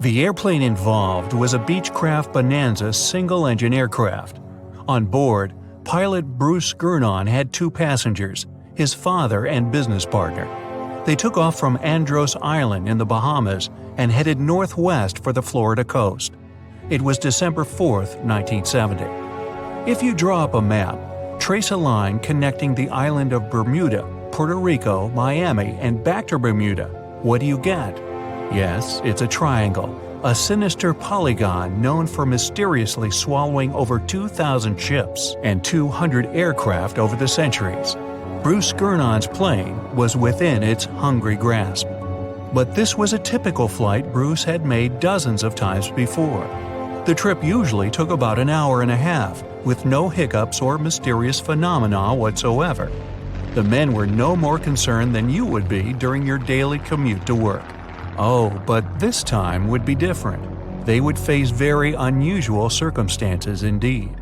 The airplane involved was a Beechcraft Bonanza single-engine aircraft. On board, pilot Bruce Gurnon had 2 passengers, his father and business partner. They took off from Andros Island in the Bahamas and headed northwest for the Florida coast. It was December 4, 1970. If you draw up a map, trace a line connecting the island of Bermuda, Puerto Rico, Miami, and back to Bermuda, what do you get? Yes, it's a triangle, a sinister polygon known for mysteriously swallowing over 2,000 ships and 200 aircraft over the centuries. Bruce Gurnon's plane was within its hungry grasp. But this was a typical flight Bruce had made dozens of times before. The trip usually took about an hour and a half, with no hiccups or mysterious phenomena whatsoever. The men were no more concerned than you would be during your daily commute to work. Oh, but this time would be different. They would face very unusual circumstances indeed.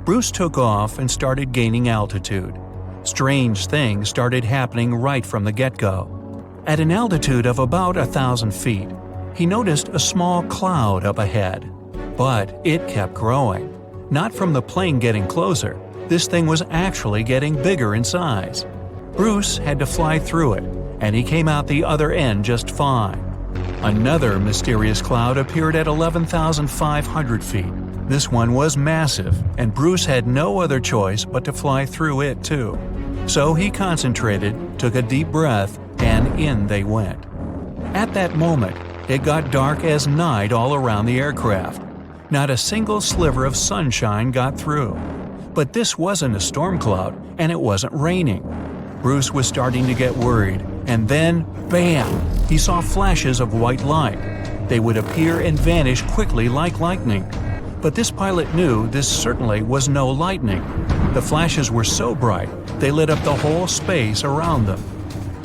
Bruce took off and started gaining altitude. Strange things started happening right from the get-go. At an altitude of about 1,000 feet, he noticed a small cloud up ahead. But it kept growing. Not from the plane getting closer, this thing was actually getting bigger in size. Bruce had to fly through it, and he came out the other end just fine. Another mysterious cloud appeared at 11,500 feet. This one was massive, and Bruce had no other choice but to fly through it too. So he concentrated, took a deep breath, and in they went. At that moment, it got dark as night all around the aircraft. Not a single sliver of sunshine got through. But this wasn't a storm cloud, and it wasn't raining. Bruce was starting to get worried, and then, bam! He saw flashes of white light. They would appear and vanish quickly like lightning. But this pilot knew this certainly was no lightning. The flashes were so bright, they lit up the whole space around them.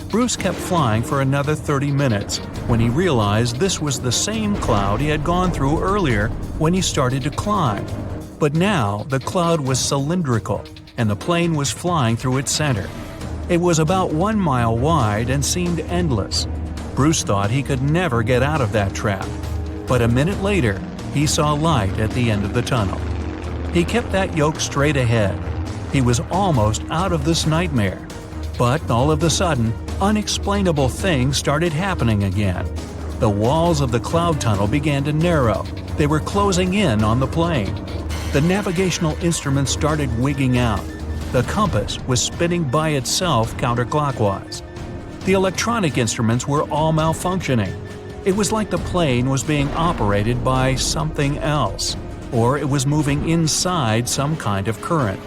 Bruce kept flying for another 30 minutes when he realized this was the same cloud he had gone through earlier when he started to climb. But now the cloud was cylindrical, and the plane was flying through its center. It was about 1 mile wide and seemed endless. Bruce thought he could never get out of that trap. But a minute later, he saw light at the end of the tunnel. He kept that yoke straight ahead. He was almost out of this nightmare. But all of a sudden, unexplainable things started happening again. The walls of the cloud tunnel began to narrow. They were closing in on the plane. The navigational instruments started wigging out. The compass was spinning by itself counterclockwise. The electronic instruments were all malfunctioning. It was like the plane was being operated by something else, or it was moving inside some kind of current.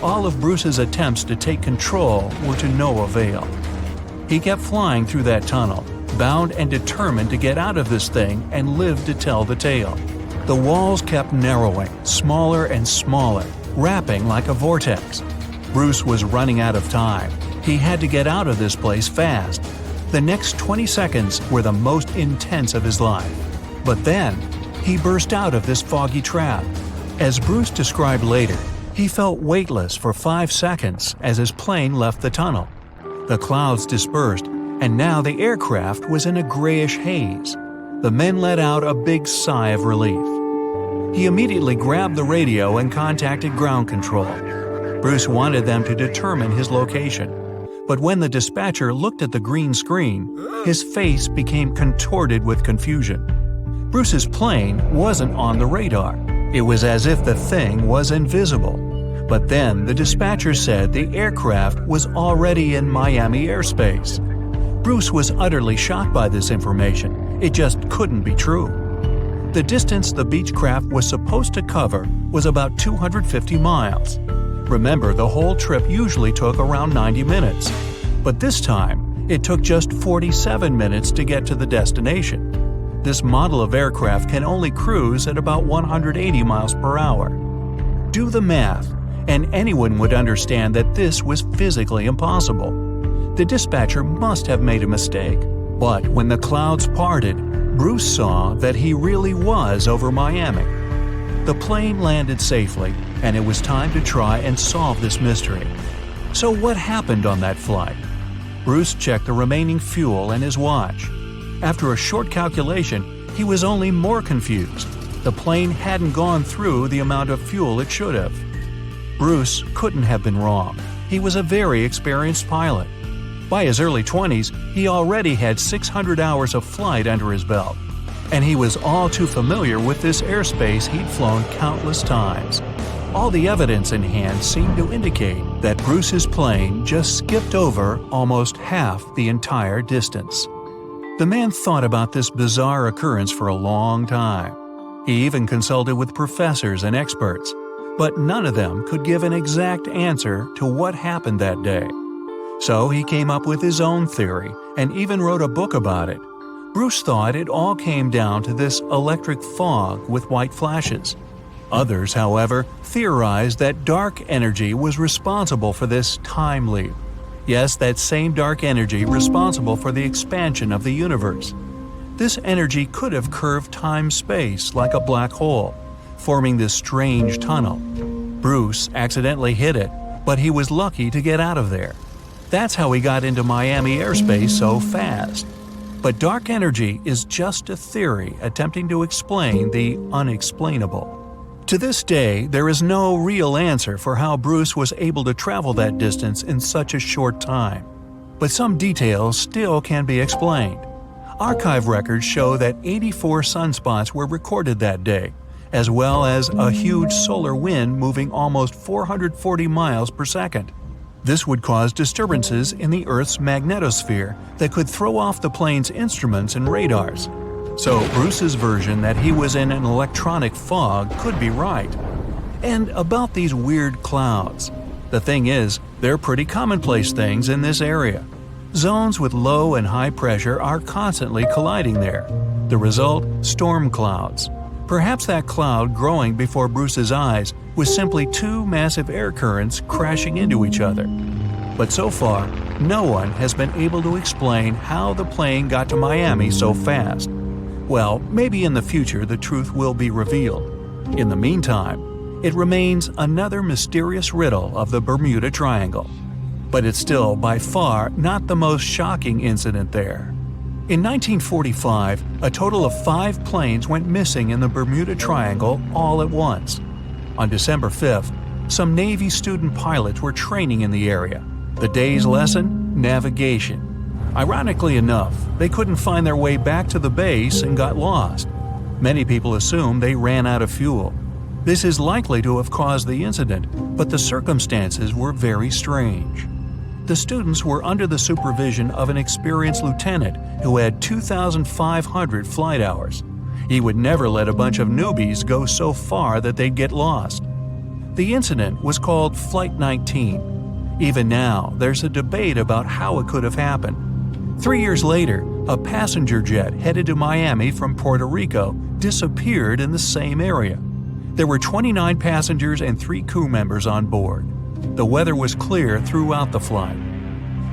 All of Bruce's attempts to take control were to no avail. He kept flying through that tunnel, bound and determined to get out of this thing and live to tell the tale. The walls kept narrowing, smaller and smaller, wrapping like a vortex. Bruce was running out of time. He had to get out of this place fast. The next 20 seconds were the most intense of his life. But then, he burst out of this foggy trap. As Bruce described later, he felt weightless for 5 seconds as his plane left the tunnel. The clouds dispersed, and now the aircraft was in a grayish haze. The men let out a big sigh of relief. He immediately grabbed the radio and contacted ground control. Bruce wanted them to determine his location. But when the dispatcher looked at the green screen, his face became contorted with confusion. Bruce's plane wasn't on the radar. It was as if the thing was invisible. But then the dispatcher said the aircraft was already in Miami airspace. Bruce was utterly shocked by this information. It just couldn't be true. The distance the Beechcraft was supposed to cover was about 250 miles. Remember, the whole trip usually took around 90 minutes. But this time, it took just 47 minutes to get to the destination. This model of aircraft can only cruise at about 180 miles per hour. Do the math, and anyone would understand that this was physically impossible. The dispatcher must have made a mistake. But when the clouds parted, Bruce saw that he really was over Miami. The plane landed safely, and it was time to try and solve this mystery. So what happened on that flight? Bruce checked the remaining fuel and his watch. After a short calculation, he was only more confused. The plane hadn't gone through the amount of fuel it should have. Bruce couldn't have been wrong. He was a very experienced pilot. By his early 20s, he already had 600 hours of flight under his belt, and he was all too familiar with this airspace he'd flown countless times. All the evidence in hand seemed to indicate that Bruce's plane just skipped over almost half the entire distance. The man thought about this bizarre occurrence for a long time. He even consulted with professors and experts, but none of them could give an exact answer to what happened that day. So he came up with his own theory and even wrote a book about it. Bruce thought it all came down to this electric fog with white flashes. Others, however, theorized that dark energy was responsible for this time leap. Yes, that same dark energy responsible for the expansion of the universe. This energy could have curved time-space like a black hole, forming this strange tunnel. Bruce accidentally hit it, but he was lucky to get out of there. That's how he got into Miami airspace so fast. But dark energy is just a theory attempting to explain the unexplainable. To this day, there is no real answer for how Bruce was able to travel that distance in such a short time. But some details still can be explained. Archive records show that 84 sunspots were recorded that day, as well as a huge solar wind moving almost 440 miles per second. This would cause disturbances in the Earth's magnetosphere that could throw off the plane's instruments and radars. So Bruce's version that he was in an electronic fog could be right. And about these weird clouds. The thing is, they're pretty commonplace things in this area. Zones with low and high pressure are constantly colliding there. The result? Storm clouds. Perhaps that cloud growing before Bruce's eyes was simply two massive air currents crashing into each other. But so far, no one has been able to explain how the plane got to Miami so fast. Well, maybe in the future the truth will be revealed. In the meantime, it remains another mysterious riddle of the Bermuda Triangle. But it's still by far not the most shocking incident there. In 1945, a total of 5 planes went missing in the Bermuda Triangle all at once. On December 5th, some Navy student pilots were training in the area. The day's lesson? Navigation. Ironically enough, they couldn't find their way back to the base and got lost. Many people assume they ran out of fuel. This is likely to have caused the incident, but the circumstances were very strange. The students were under the supervision of an experienced lieutenant who had 2,500 flight hours. He would never let a bunch of newbies go so far that they'd get lost. The incident was called Flight 19. Even now, there's a debate about how it could have happened. 3 years later, a passenger jet headed to Miami from Puerto Rico disappeared in the same area. There were 29 passengers and 3 crew members on board. The weather was clear throughout the flight.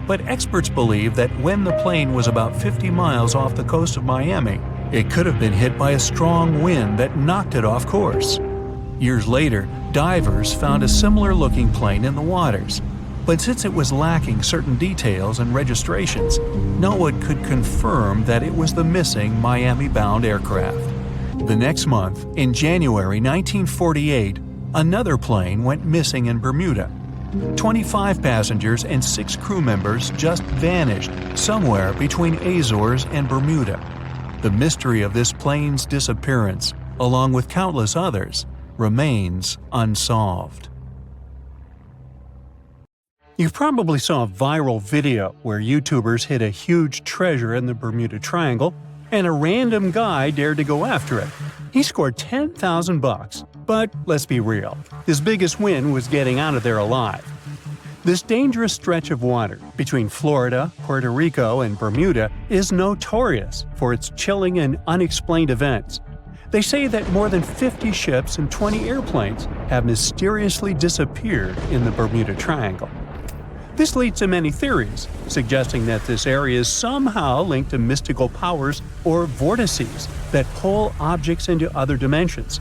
But experts believe that when the plane was about 50 miles off the coast of Miami, it could have been hit by a strong wind that knocked it off course. Years later, divers found a similar-looking plane in the waters. But since it was lacking certain details and registrations, no one could confirm that it was the missing Miami-bound aircraft. The next month, in January 1948, another plane went missing in Bermuda. 25 passengers and 6 crew members just vanished somewhere between Azores and Bermuda. The mystery of this plane's disappearance, along with countless others, remains unsolved. You probably saw a viral video where YouTubers hid a huge treasure in the Bermuda Triangle, and a random guy dared to go after it. He scored $10,000, but let's be real, his biggest win was getting out of there alive. This dangerous stretch of water between Florida, Puerto Rico, and Bermuda is notorious for its chilling and unexplained events. They say that more than 50 ships and 20 airplanes have mysteriously disappeared in the Bermuda Triangle. This leads to many theories, suggesting that this area is somehow linked to mystical powers or vortices that pull objects into other dimensions.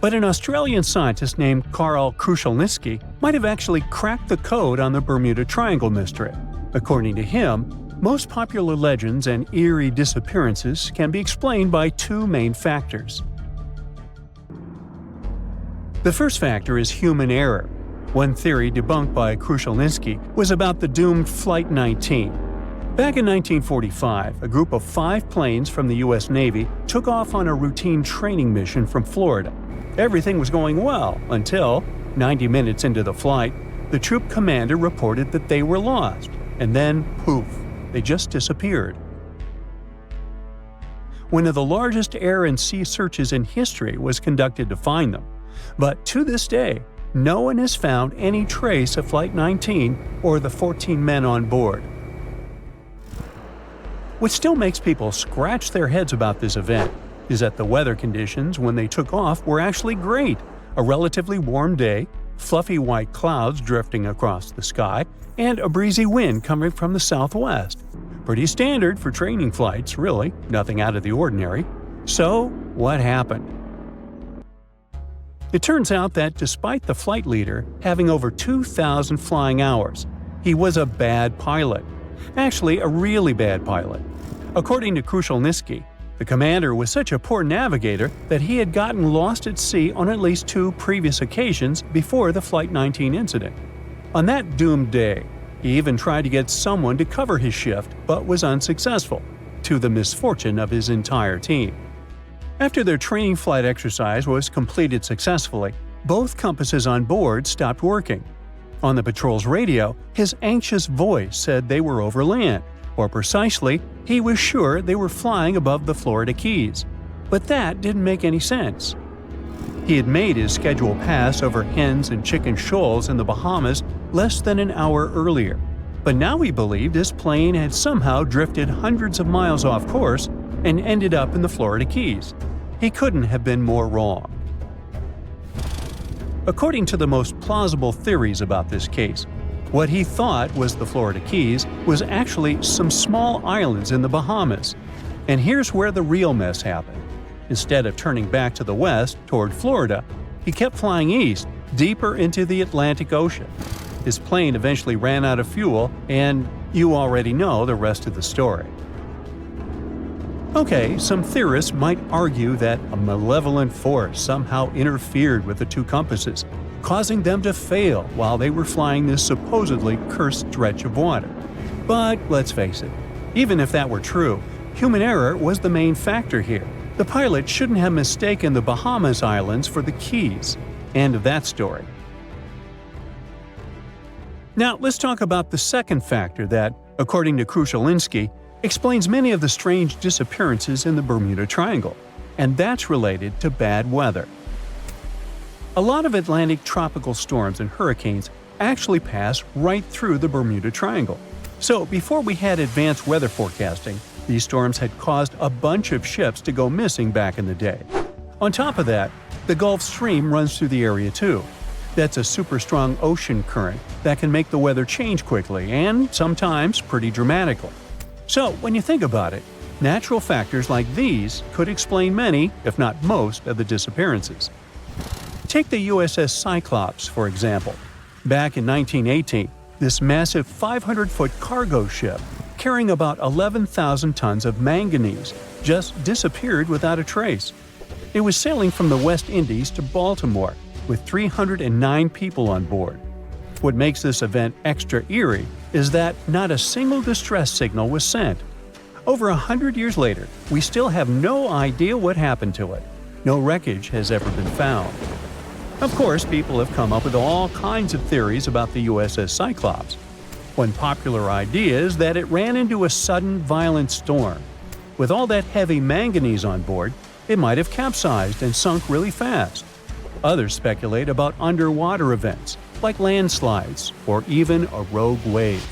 But an Australian scientist named Karl Kruszelnicki might have actually cracked the code on the Bermuda Triangle mystery. According to him, Most popular legends and eerie disappearances can be explained by two main factors. The first factor is human error. One theory debunked by Krushelnitsky was about the doomed Flight 19. Back in 1945, a group of 5 planes from the U.S. Navy took off on a routine training mission from Florida. Everything was going well until, 90 minutes into the flight, the troop commander reported that they were lost, and then poof, they just disappeared. One of the largest air and sea searches in history was conducted to find them, but to this day, no one has found any trace of Flight 19 or the 14 men on board. What still makes people scratch their heads about this event is that the weather conditions when they took off were actually great. A relatively warm day, fluffy white clouds drifting across the sky, and a breezy wind coming from the southwest. Pretty standard for training flights, really, nothing out of the ordinary. So, what happened? It turns out that despite the flight leader having over 2,000 flying hours, he was a bad pilot. Actually, a really bad pilot. According to Krushelnitsky, the commander was such a poor navigator that he had gotten lost at sea on at least 2 previous occasions before the Flight 19 incident. On that doomed day, he even tried to get someone to cover his shift but was unsuccessful, to the misfortune of his entire team. After their training flight exercise was completed successfully, both compasses on board stopped working. On the patrol's radio, his anxious voice said they were over land, or precisely, he was sure they were flying above the Florida Keys. But that didn't make any sense. He had made his scheduled pass over hens and chicken shoals in the Bahamas less than an hour earlier, but now he believed his plane had somehow drifted hundreds of miles off course and ended up in the Florida Keys. He couldn't have been more wrong. According to the most plausible theories about this case, what he thought was the Florida Keys was actually some small islands in the Bahamas. And here's where the real mess happened. Instead of turning back to the west, toward Florida, he kept flying east, deeper into the Atlantic Ocean. His plane eventually ran out of fuel, and you already know the rest of the story. Okay, some theorists might argue that a malevolent force somehow interfered with the 2 compasses, causing them to fail while they were flying this supposedly cursed stretch of water. But let's face it, even if that were true, human error was the main factor here. The pilot shouldn't have mistaken the Bahamas Islands for the Keys. End of that story. Now let's talk about the second factor that, according to Krushelnitsky, explains many of the strange disappearances in the Bermuda Triangle, and that's related to bad weather. A lot of Atlantic tropical storms and hurricanes actually pass right through the Bermuda Triangle. So before we had advanced weather forecasting, these storms had caused a bunch of ships to go missing back in the day. On top of that, the Gulf Stream runs through the area too. That's a super strong ocean current that can make the weather change quickly and sometimes pretty dramatically. So when you think about it, natural factors like these could explain many, if not most, of the disappearances. Take the USS Cyclops, for example. Back in 1918, this massive 500-foot cargo ship, carrying about 11,000 tons of manganese, just disappeared without a trace. It was sailing from the West Indies to Baltimore, with 309 people on board. What makes this event extra eerie is that not a single distress signal was sent. Over 100 years later, we still have no idea what happened to it. No wreckage has ever been found. Of course, people have come up with all kinds of theories about the USS Cyclops. One popular idea is that it ran into a sudden, violent storm. With all that heavy manganese on board, it might have capsized and sunk really fast. Others speculate about underwater events, like landslides or even a rogue wave.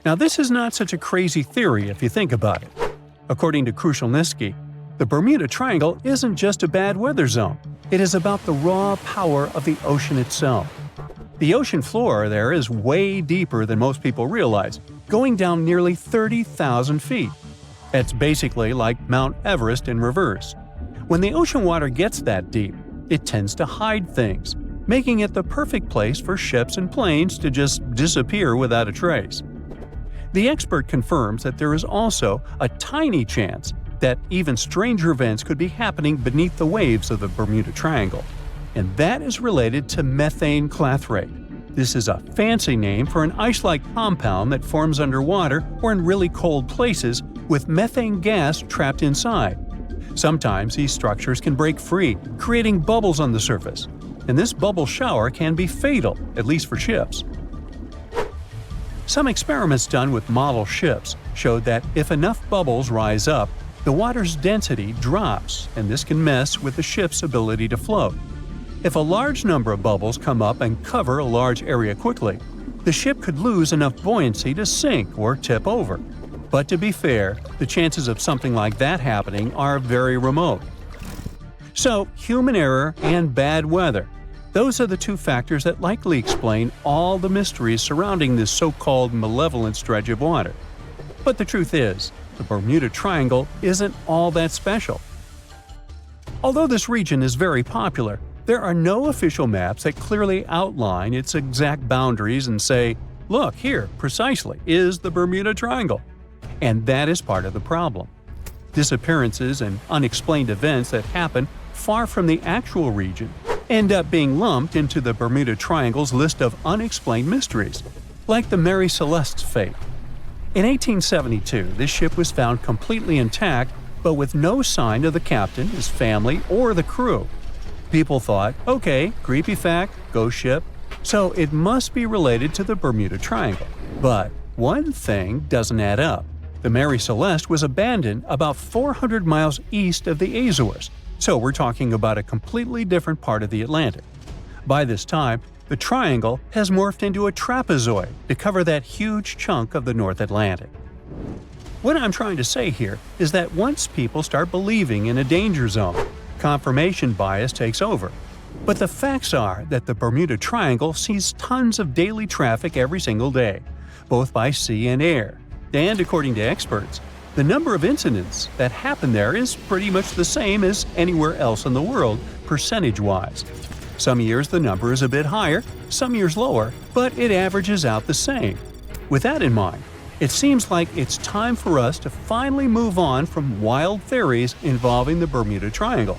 Now, this is not such a crazy theory if you think about it. According to Krushelnitsky, the Bermuda Triangle isn't just a bad weather zone. It is about the raw power of the ocean itself. The ocean floor there is way deeper than most people realize, going down nearly 30,000 feet. That's basically like Mount Everest in reverse. When the ocean water gets that deep, it tends to hide things. making it the perfect place for ships and planes to just disappear without a trace. The expert confirms that there is also a tiny chance that even stranger events could be happening beneath the waves of the Bermuda Triangle, and that is related to methane clathrate. This is a fancy name for an ice-like compound that forms underwater or in really cold places with methane gas trapped inside. Sometimes these structures can break free, creating bubbles on the surface, and this bubble shower can be fatal, at least for ships. Some experiments done with model ships showed that if enough bubbles rise up, the water's density drops, and this can mess with the ship's ability to float. If a large number of bubbles come up and cover a large area quickly, the ship could lose enough buoyancy to sink or tip over. But to be fair, the chances of something like that happening are very remote. So, human error and bad weather. Those are the two factors that likely explain all the mysteries surrounding this so-called malevolent stretch of water. But the truth is, the Bermuda Triangle isn't all that special. Although this region is very popular, there are no official maps that clearly outline its exact boundaries and say, "Look, here, precisely, is the Bermuda Triangle." And that is part of the problem. Disappearances and unexplained events that happen far from the actual region end up being lumped into the Bermuda Triangle's list of unexplained mysteries, like the Mary Celeste's fate. In 1872, this ship was found completely intact, but with no sign of the captain, his family, or the crew. People thought, okay, creepy fact, ghost ship, so it must be related to the Bermuda Triangle. But one thing doesn't add up. The Mary Celeste was abandoned about 400 miles east of the Azores, so we're talking about a completely different part of the Atlantic. By this time, the triangle has morphed into a trapezoid to cover that huge chunk of the North Atlantic. What I'm trying to say here is that once people start believing in a danger zone, confirmation bias takes over. But the facts are that the Bermuda Triangle sees tons of daily traffic every single day, both by sea and air. And according to experts, the number of incidents that happen there is pretty much the same as anywhere else in the world, percentage-wise. Some years the number is a bit higher, some years lower, but it averages out the same. With that in mind, it seems like it's time for us to finally move on from wild theories involving the Bermuda Triangle.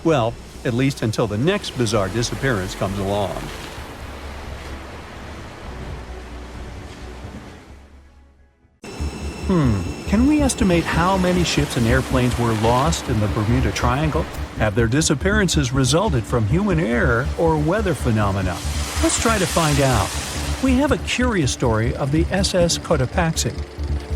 Well, at least until the next bizarre disappearance comes along. Can we estimate how many ships and airplanes were lost in the Bermuda Triangle? Have their disappearances resulted from human error or weather phenomena? Let's try to find out. We have a curious story of the SS Cotopaxi.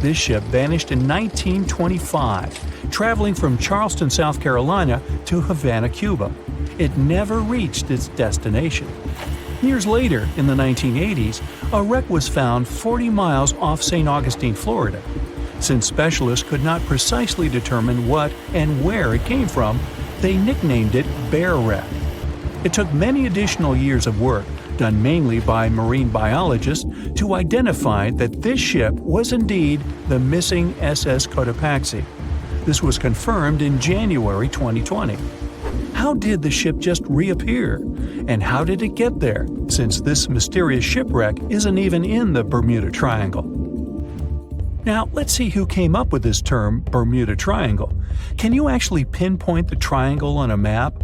This ship vanished in 1925, traveling from Charleston, South Carolina to Havana, Cuba. It never reached its destination. Years later, in the 1980s, a wreck was found 40 miles off St. Augustine, Florida. Since specialists could not precisely determine what and where it came from, they nicknamed it Bear Wreck. It took many additional years of work, done mainly by marine biologists, to identify that this ship was indeed the missing SS Cotopaxi. This was confirmed in January 2020. How did the ship just reappear? And how did it get there, since this mysterious shipwreck isn't even in the Bermuda Triangle? Now, let's see who came up with this term, Bermuda Triangle. Can you actually pinpoint the triangle on a map?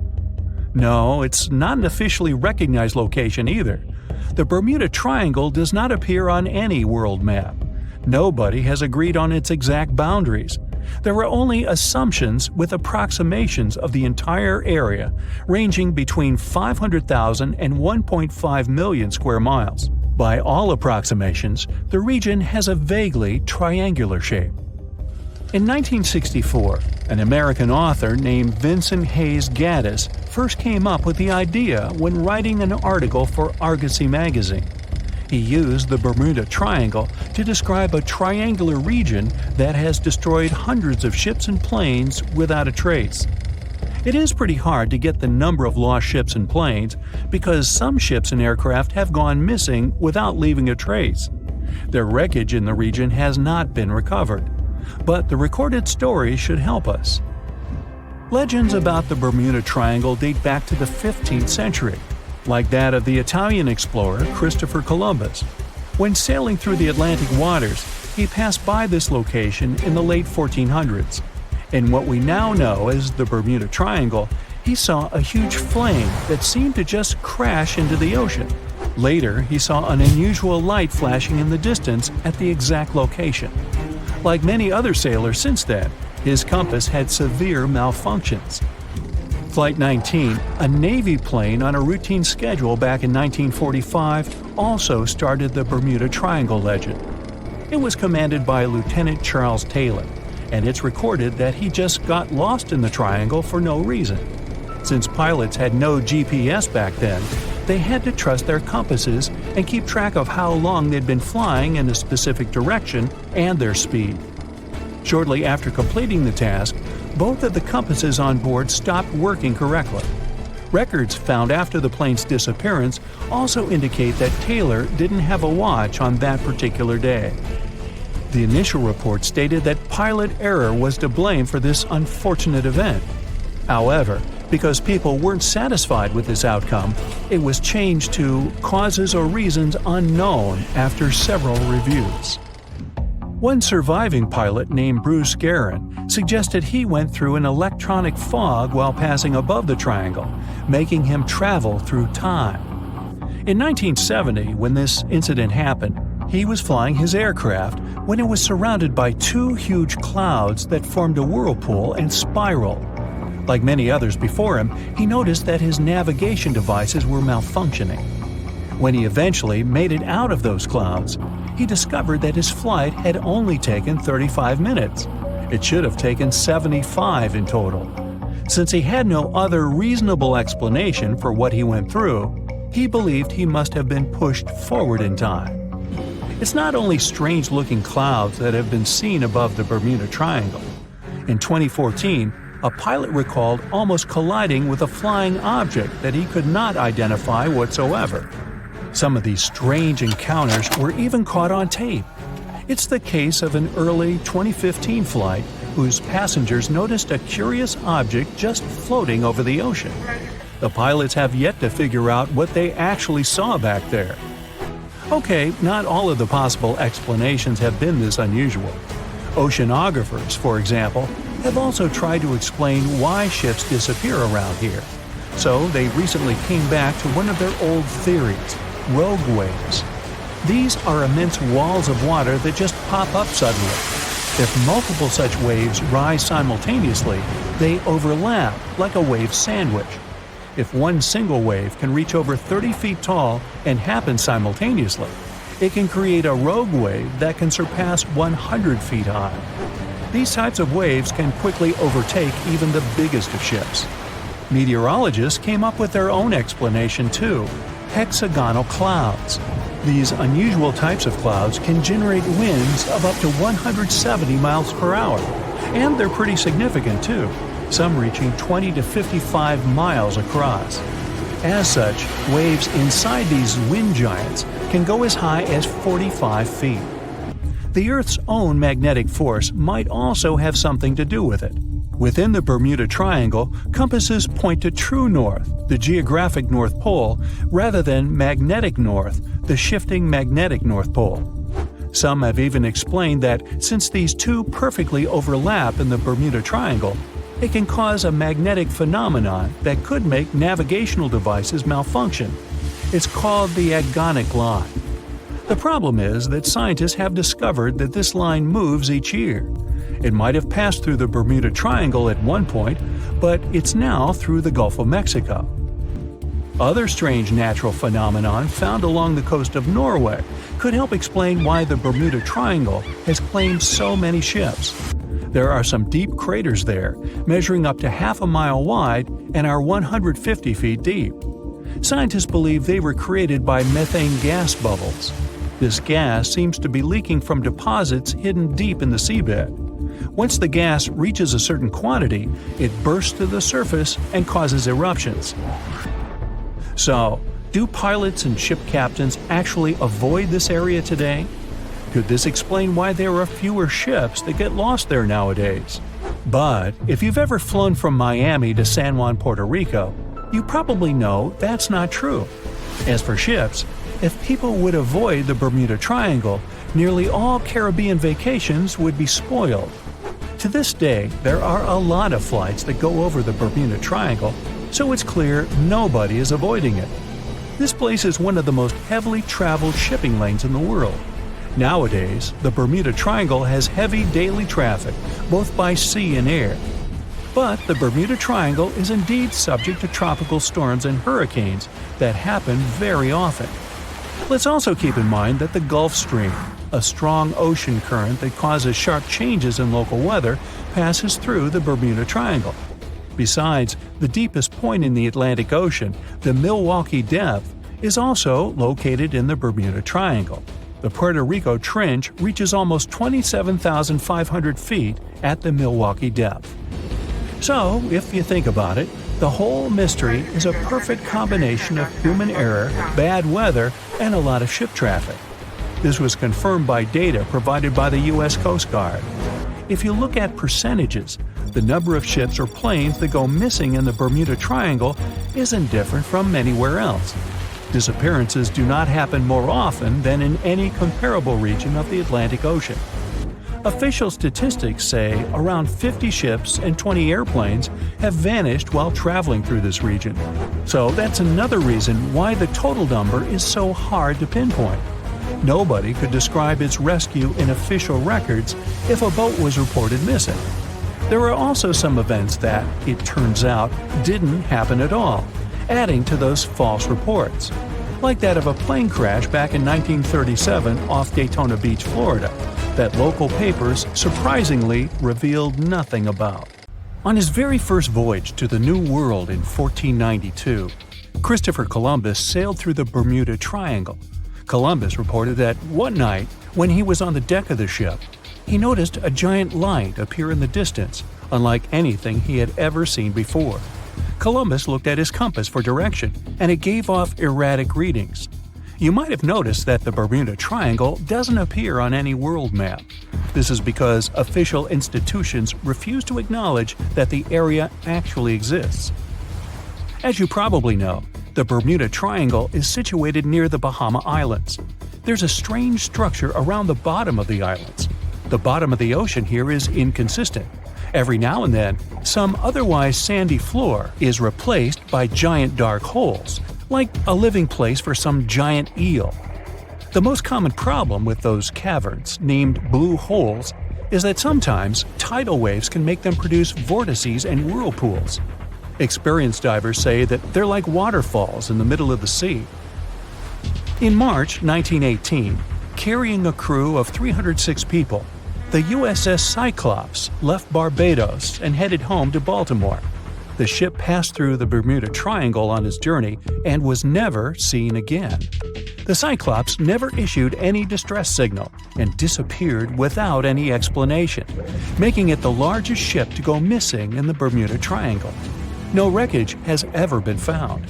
No, it's not an officially recognized location either. The Bermuda Triangle does not appear on any world map. Nobody has agreed on its exact boundaries. There are only assumptions with approximations of the entire area, ranging between 500,000 and 1.5 million square miles. By all approximations, the region has a vaguely triangular shape. In 1964, an American author named Vincent Hayes Gaddis first came up with the idea when writing an article for Argosy magazine. He used the Bermuda Triangle to describe a triangular region that has destroyed hundreds of ships and planes without a trace. It is pretty hard to get the number of lost ships and planes because some ships and aircraft have gone missing without leaving a trace. Their wreckage in the region has not been recovered, but the recorded stories should help us. Legends about the Bermuda Triangle date back to the 15th century. like that of the Italian explorer Christopher Columbus. When sailing through the Atlantic waters, he passed by this location in the late 1400s. In what we now know as the Bermuda Triangle, he saw a huge flame that seemed to just crash into the ocean. Later, he saw an unusual light flashing in the distance at the exact location. Like many other sailors since then, his compass had severe malfunctions. Flight 19, a Navy plane on a routine schedule back in 1945, also started the Bermuda Triangle legend. It was commanded by Lieutenant Charles Taylor, and it's recorded that he just got lost in the triangle for no reason. Since pilots had no GPS back then, they had to trust their compasses and keep track of how long they'd been flying in a specific direction and their speed. Shortly after completing the task, both of the compasses on board stopped working correctly. Records found after the plane's disappearance also indicate that Taylor didn't have a watch on that particular day. The initial report stated that pilot error was to blame for this unfortunate event. However, because people weren't satisfied with this outcome, it was changed to causes or reasons unknown after several reviews. One surviving pilot named Bruce Scarier suggested he went through an electronic fog while passing above the triangle, making him travel through time. In 1970, when this incident happened, he was flying his aircraft when it was surrounded by two huge clouds that formed a whirlpool and spiraled. Like many others before him, he noticed that his navigation devices were malfunctioning. When he eventually made it out of those clouds, he discovered that his flight had only taken 35 minutes. It should have taken 75 in total. Since he had no other reasonable explanation for what he went through, he believed he must have been pushed forward in time. It's not only strange-looking clouds that have been seen above the Bermuda Triangle. In 2014, a pilot recalled almost colliding with a flying object that he could not identify whatsoever. Some of these strange encounters were even caught on tape. It's the case of an early 2015 flight whose passengers noticed a curious object just floating over the ocean. The pilots have yet to figure out what they actually saw back there. Okay, not all of the possible explanations have been this unusual. Oceanographers, for example, have also tried to explain why ships disappear around here. So they recently came back to one of their old theories: rogue waves. These are immense walls of water that just pop up suddenly. If multiple such waves rise simultaneously, they overlap like a wave sandwich. If one single wave can reach over 30 feet tall and happen simultaneously, it can create a rogue wave that can surpass 100 feet high. These types of waves can quickly overtake even the biggest of ships. Meteorologists came up with their own explanation too: hexagonal clouds. These unusual types of clouds can generate winds of up to 170 miles per hour, and they're pretty significant too, some reaching 20 to 55 miles across. As such, waves inside these wind giants can go as high as 45 feet. The Earth's own magnetic force might also have something to do with it. Within the Bermuda Triangle, compasses point to true north, the geographic North Pole, rather than magnetic north, the shifting magnetic North Pole. Some have even explained that since these two perfectly overlap in the Bermuda Triangle, it can cause a magnetic phenomenon that could make navigational devices malfunction. It's called the agonic line. The problem is that scientists have discovered that this line moves each year. It might have passed through the Bermuda Triangle at one point, but it's now through the Gulf of Mexico. Other strange natural phenomenon found along the coast of Norway could help explain why the Bermuda Triangle has claimed so many ships. There are some deep craters there, measuring up to half a mile wide and are 150 feet deep. Scientists believe they were created by methane gas bubbles. This gas seems to be leaking from deposits hidden deep in the seabed. Once the gas reaches a certain quantity, it bursts to the surface and causes eruptions. So, do pilots and ship captains actually avoid this area today? Could this explain why there are fewer ships that get lost there nowadays? But if you've ever flown from Miami to San Juan, Puerto Rico, You probably know that's not true. As for ships, if people would avoid the Bermuda Triangle, nearly all Caribbean vacations would be spoiled. To this day, there are a lot of flights that go over the Bermuda Triangle, so it's clear nobody is avoiding it. This place is one of the most heavily traveled shipping lanes in the world. Nowadays, the Bermuda Triangle has heavy daily traffic, both by sea and air. But the Bermuda Triangle is indeed subject to tropical storms and hurricanes that happen very often. Let's also keep in mind that the Gulf Stream, a strong ocean current that causes sharp changes in local weather, passes through the Bermuda Triangle. Besides, the deepest point in the Atlantic Ocean, the Milwaukee Depth, is also located in the Bermuda Triangle. The Puerto Rico Trench reaches almost 27,500 feet at the Milwaukee Depth. So, if you think about it, the whole mystery is a perfect combination of human error, bad weather, and a lot of ship traffic. This was confirmed by data provided by the U.S. Coast Guard. If you look at percentages, the number of ships or planes that go missing in the Bermuda Triangle isn't different from anywhere else. Disappearances do not happen more often than in any comparable region of the Atlantic Ocean. Official statistics say around 50 ships and 20 airplanes have vanished while traveling through this region. So that's another reason why the total number is so hard to pinpoint. Nobody could describe its rescue in official records if a boat was reported missing. There are also some events that, it turns out, didn't happen at all, adding to those false reports, like that of a plane crash back in 1937 off Daytona Beach, Florida, that local papers surprisingly revealed nothing about. On his very first voyage to the New World in 1492, Christopher Columbus sailed through the Bermuda Triangle. Columbus reported that one night, when he was on the deck of the ship, he noticed a giant light appear in the distance, unlike anything he had ever seen before. Columbus looked at his compass for direction, and it gave off erratic readings. You might have noticed that the Bermuda Triangle doesn't appear on any world map. This is because official institutions refuse to acknowledge that the area actually exists. As you probably know, the Bermuda Triangle is situated near the Bahama Islands. There's a strange structure around the bottom of the islands. The bottom of the ocean here is inconsistent. Every now and then, some otherwise sandy floor is replaced by giant dark holes, like a living place for some giant eel. The most common problem with those caverns, named blue holes, is that sometimes tidal waves can make them produce vortices and whirlpools. Experienced divers say that they're like waterfalls in the middle of the sea. In March 1918, carrying a crew of 306 people, the USS Cyclops left Barbados and headed home to Baltimore. The ship passed through the Bermuda Triangle on its journey and was never seen again. The Cyclops never issued any distress signal and disappeared without any explanation, making it the largest ship to go missing in the Bermuda Triangle. No wreckage has ever been found.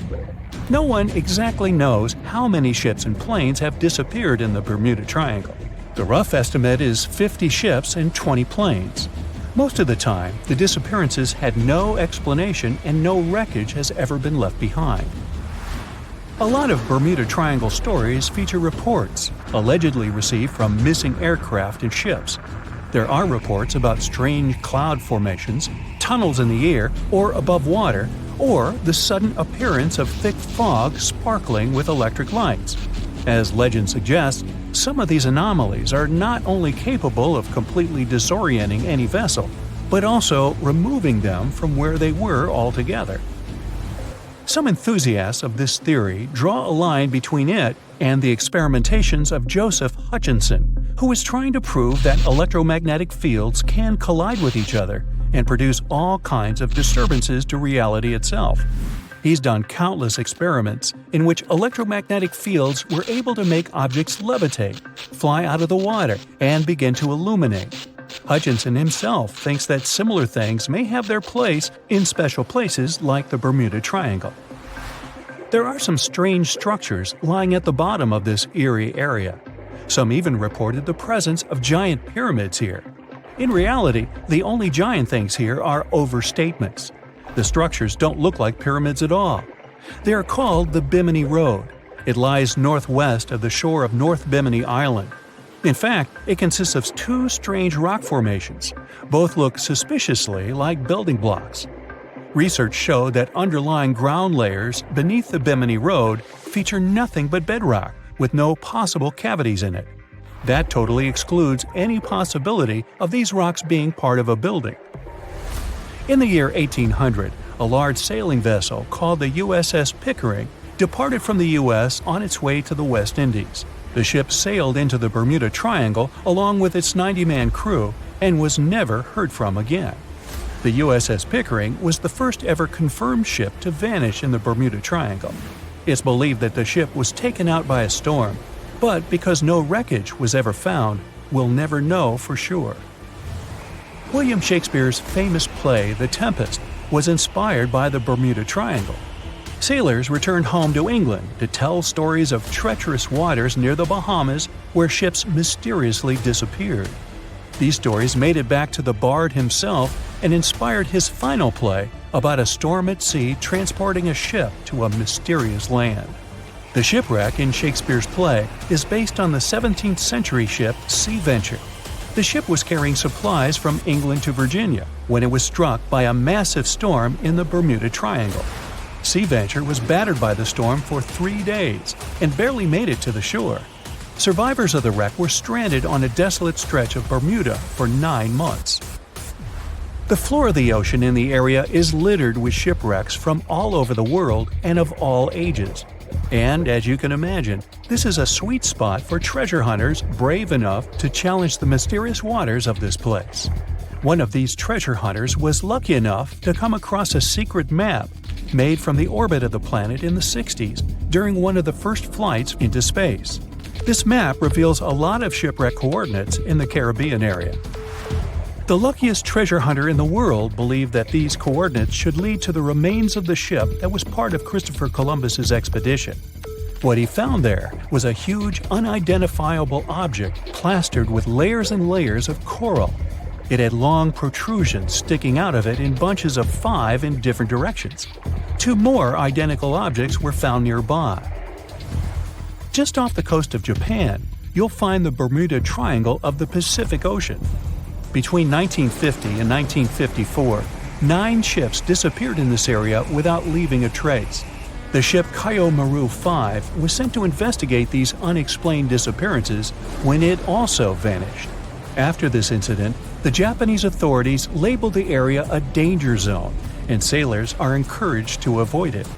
No one exactly knows how many ships and planes have disappeared in the Bermuda Triangle. The rough estimate is 50 ships and 20 planes. Most of the time, the disappearances had no explanation and no wreckage has ever been left behind. A lot of Bermuda Triangle stories feature reports allegedly received from missing aircraft and ships. There are reports about strange cloud formations, tunnels in the air or above water, or the sudden appearance of thick fog sparkling with electric lights. As legend suggests, some of these anomalies are not only capable of completely disorienting any vessel, but also removing them from where they were altogether. Some enthusiasts of this theory draw a line between it and the experimentations of Joseph Hutchinson, who is trying to prove that electromagnetic fields can collide with each other and produce all kinds of disturbances to reality itself. He's done countless experiments in which electromagnetic fields were able to make objects levitate, fly out of the water, and begin to illuminate. Hutchinson himself thinks that similar things may have their place in special places like the Bermuda Triangle. There are some strange structures lying at the bottom of this eerie area. Some even reported the presence of giant pyramids here. In reality, the only giant things here are overstatements. The structures don't look like pyramids at all. They are called the Bimini Road. It lies northwest of the shore of North Bimini Island. In fact, it consists of two strange rock formations. Both look suspiciously like building blocks. Research showed that underlying ground layers beneath the Bimini Road feature nothing but bedrock, with no possible cavities in it. That totally excludes any possibility of these rocks being part of a building. In the year 1800, a large sailing vessel called the USS Pickering departed from the U.S. on its way to the West Indies. The ship sailed into the Bermuda Triangle along with its 90-man crew and was never heard from again. The USS Pickering was the first ever confirmed ship to vanish in the Bermuda Triangle. It's believed that the ship was taken out by a storm, but because no wreckage was ever found, we'll never know for sure. William Shakespeare's famous play The Tempest was inspired by the Bermuda Triangle. Sailors returned home to England to tell stories of treacherous waters near the Bahamas where ships mysteriously disappeared. These stories made it back to the bard himself and inspired his final play about a storm at sea transporting a ship to a mysterious land. The shipwreck in Shakespeare's play is based on the 17th century ship Sea Venture. The ship was carrying supplies from England to Virginia when it was struck by a massive storm in the Bermuda Triangle. Sea Venture was battered by the storm for 3 days and barely made it to the shore. Survivors of the wreck were stranded on a desolate stretch of Bermuda for 9 months. The floor of the ocean in the area is littered with shipwrecks from all over the world and of all ages. And as you can imagine, this is a sweet spot for treasure hunters brave enough to challenge the mysterious waters of this place. One of these treasure hunters was lucky enough to come across a secret map made from the orbit of the planet in the 60s during one of the first flights into space. This map reveals a lot of shipwreck coordinates in the Caribbean area. The luckiest treasure hunter in the world believed that these coordinates should lead to the remains of the ship that was part of Christopher Columbus's expedition. What he found there was a huge, unidentifiable object plastered with layers and layers of coral. It had long protrusions sticking out of it in bunches of 5 in different directions. 2 more identical objects were found nearby. Just off the coast of Japan, you'll find the Bermuda Triangle of the Pacific Ocean. Between 1950 and 1954, 9 ships disappeared in this area without leaving a trace. The ship Kaiomaru 5 was sent to investigate these unexplained disappearances when it also vanished. After this incident, the Japanese authorities labeled the area a danger zone, and sailors are encouraged to avoid it.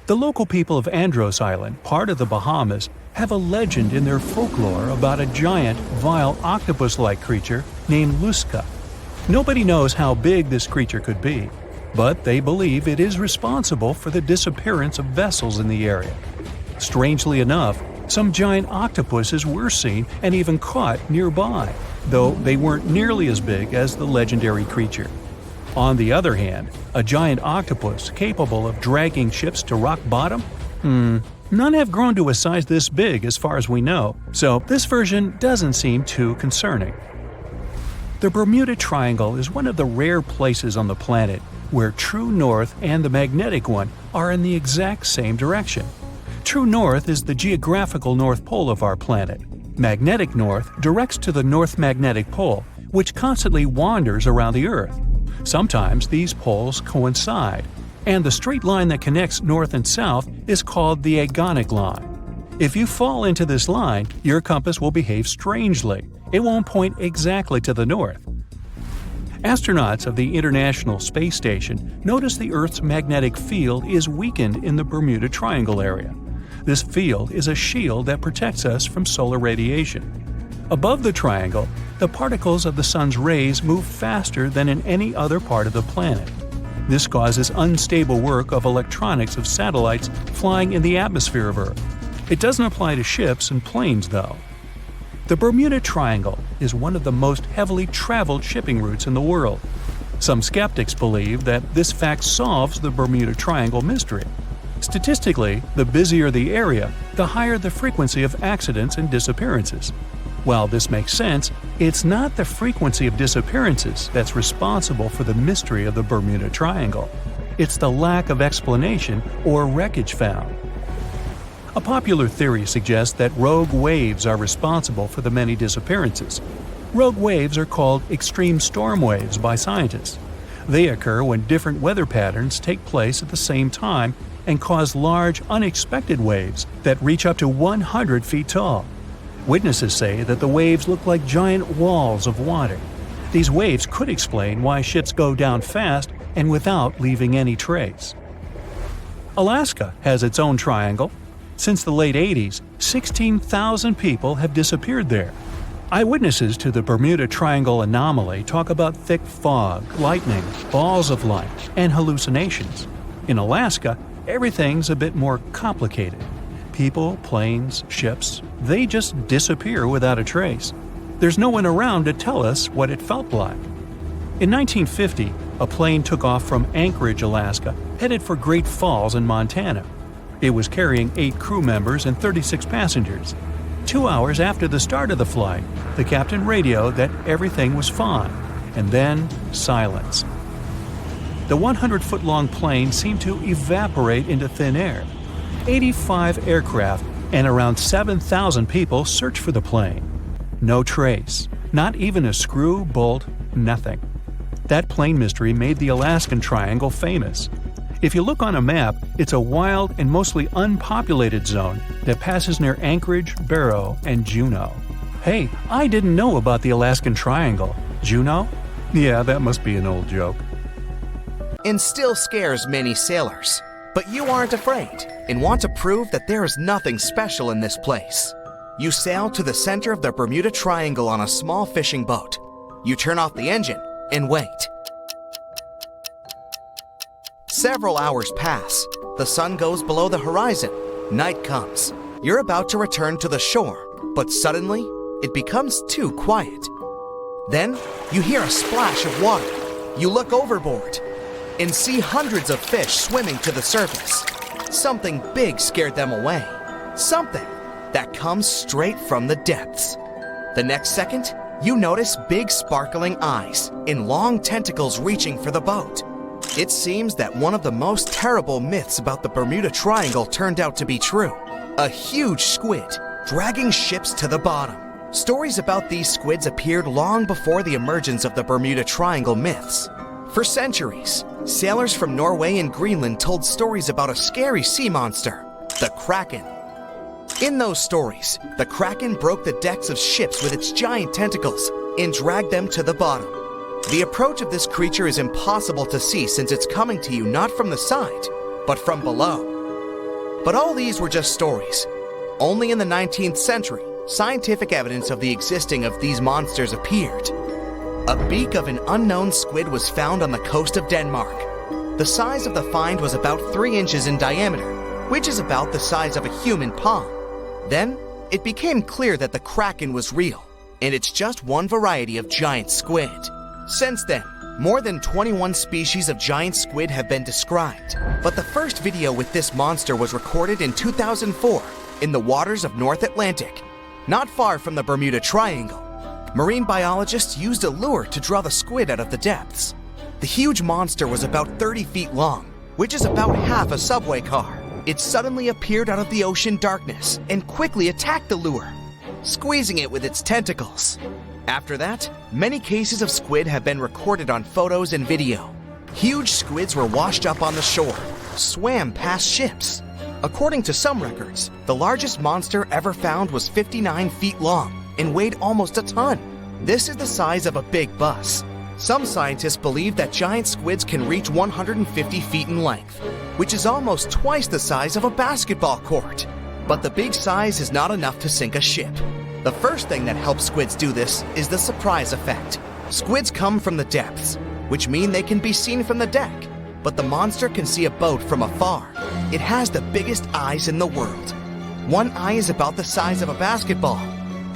The local people of Andros Island, part of the Bahamas, have a legend in their folklore about a giant, vile octopus-like creature named Lusca. Nobody knows how big this creature could be, but they believe it is responsible for the disappearance of vessels in the area. Strangely enough, some giant octopuses were seen and even caught nearby, though they weren't nearly as big as the legendary creature. On the other hand, a giant octopus capable of dragging ships to rock bottom? None have grown to a size this big as far as we know, so this version doesn't seem too concerning. The Bermuda Triangle is one of the rare places on the planet where true north and the magnetic one are in the exact same direction. True north is the geographical North Pole of our planet. Magnetic north directs to the North Magnetic Pole, which constantly wanders around the Earth. Sometimes these poles coincide, and the straight line that connects north and south is called the agonic line. If you fall into this line, your compass will behave strangely. It won't point exactly to the north. Astronauts of the International Space Station notice the Earth's magnetic field is weakened in the Bermuda Triangle area. This field is a shield that protects us from solar radiation. Above the triangle, the particles of the sun's rays move faster than in any other part of the planet. This causes unstable work of electronics of satellites flying in the atmosphere of Earth. It doesn't apply to ships and planes, though. The Bermuda Triangle is one of the most heavily traveled shipping routes in the world. Some skeptics believe that this fact solves the Bermuda Triangle mystery. Statistically, the busier the area, the higher the frequency of accidents and disappearances. While this makes sense, it's not the frequency of disappearances that's responsible for the mystery of the Bermuda Triangle. It's the lack of explanation or wreckage found. A popular theory suggests that rogue waves are responsible for the many disappearances. Rogue waves are called extreme storm waves by scientists. They occur when different weather patterns take place at the same time and cause large, unexpected waves that reach up to 100 feet tall. Witnesses say that the waves look like giant walls of water. These waves could explain why ships go down fast and without leaving any trace. Alaska has its own triangle. Since the late 80s, 16,000 people have disappeared there. Eyewitnesses to the Bermuda Triangle anomaly talk about thick fog, lightning, balls of light, and hallucinations. In Alaska, everything's a bit more complicated. People, planes, ships, they just disappear without a trace. There's no one around to tell us what it felt like. In 1950, a plane took off from Anchorage, Alaska, headed for Great Falls in Montana. It was carrying 8 crew members and 36 passengers. 2 hours after the start of the flight, the captain radioed that everything was fine, and then silence. The 100-foot-long plane seemed to evaporate into thin air. 85 aircraft and around 7,000 people searched for the plane. No trace, not even a screw, bolt, nothing. That plane mystery made the Alaskan Triangle famous. If you look on a map, it's a wild and mostly unpopulated zone that passes near Anchorage, Barrow, and Juneau. Hey, I didn't know about the Alaskan Triangle. Juneau? Yeah, that must be an old joke. And still scares many sailors. But you aren't afraid and want to prove that there is nothing special in this place. You sail to the center of the Bermuda Triangle on a small fishing boat. You turn off the engine and wait. Several hours pass. The sun goes below the horizon. Night comes. You're about to return to the shore, but suddenly, it becomes too quiet. Then, you hear a splash of water. You look overboard and see hundreds of fish swimming to the surface. Something big scared them away. Something that comes straight from the depths. The next second, you notice big sparkling eyes and long tentacles reaching for the boat. It seems that one of the most terrible myths about the Bermuda Triangle turned out to be true. A huge squid dragging ships to the bottom. Stories about these squids appeared long before the emergence of the Bermuda Triangle myths. For centuries, sailors from Norway and Greenland told stories about a scary sea monster, the Kraken. In those stories, the Kraken broke the decks of ships with its giant tentacles and dragged them to the bottom. The approach of this creature is impossible to see since it's coming to you not from the side, but from below. But all these were just stories. Only in the 19th century, scientific evidence of the existing of these monsters appeared. A beak of an unknown squid was found on the coast of Denmark. The size of the find was about 3 inches in diameter, which is about the size of a human palm. Then, it became clear that the Kraken was real, and it's just one variety of giant squid. Since then, more than 21 species of giant squid have been described, but the first video with this monster was recorded in 2004 in the waters of North Atlantic, not far from the Bermuda Triangle. Marine biologists used a lure to draw the squid out of the depths. The huge monster was about 30 feet long, which is about half a subway car. It suddenly appeared out of the ocean darkness and quickly attacked the lure, squeezing it with its tentacles. After that, many cases of squid have been recorded on photos and video. Huge squids were washed up on the shore, swam past ships. According to some records, the largest monster ever found was 59 feet long and weighed almost a ton. This is the size of a big bus. Some scientists believe that giant squids can reach 150 feet in length, which is almost twice the size of a basketball court. But the big size is not enough to sink a ship. The first thing that helps squids do this is the surprise effect. Squids come from the depths, which mean they can be seen from the deck, but the monster can see a boat from afar. It has the biggest eyes in the world. One eye is about the size of a basketball.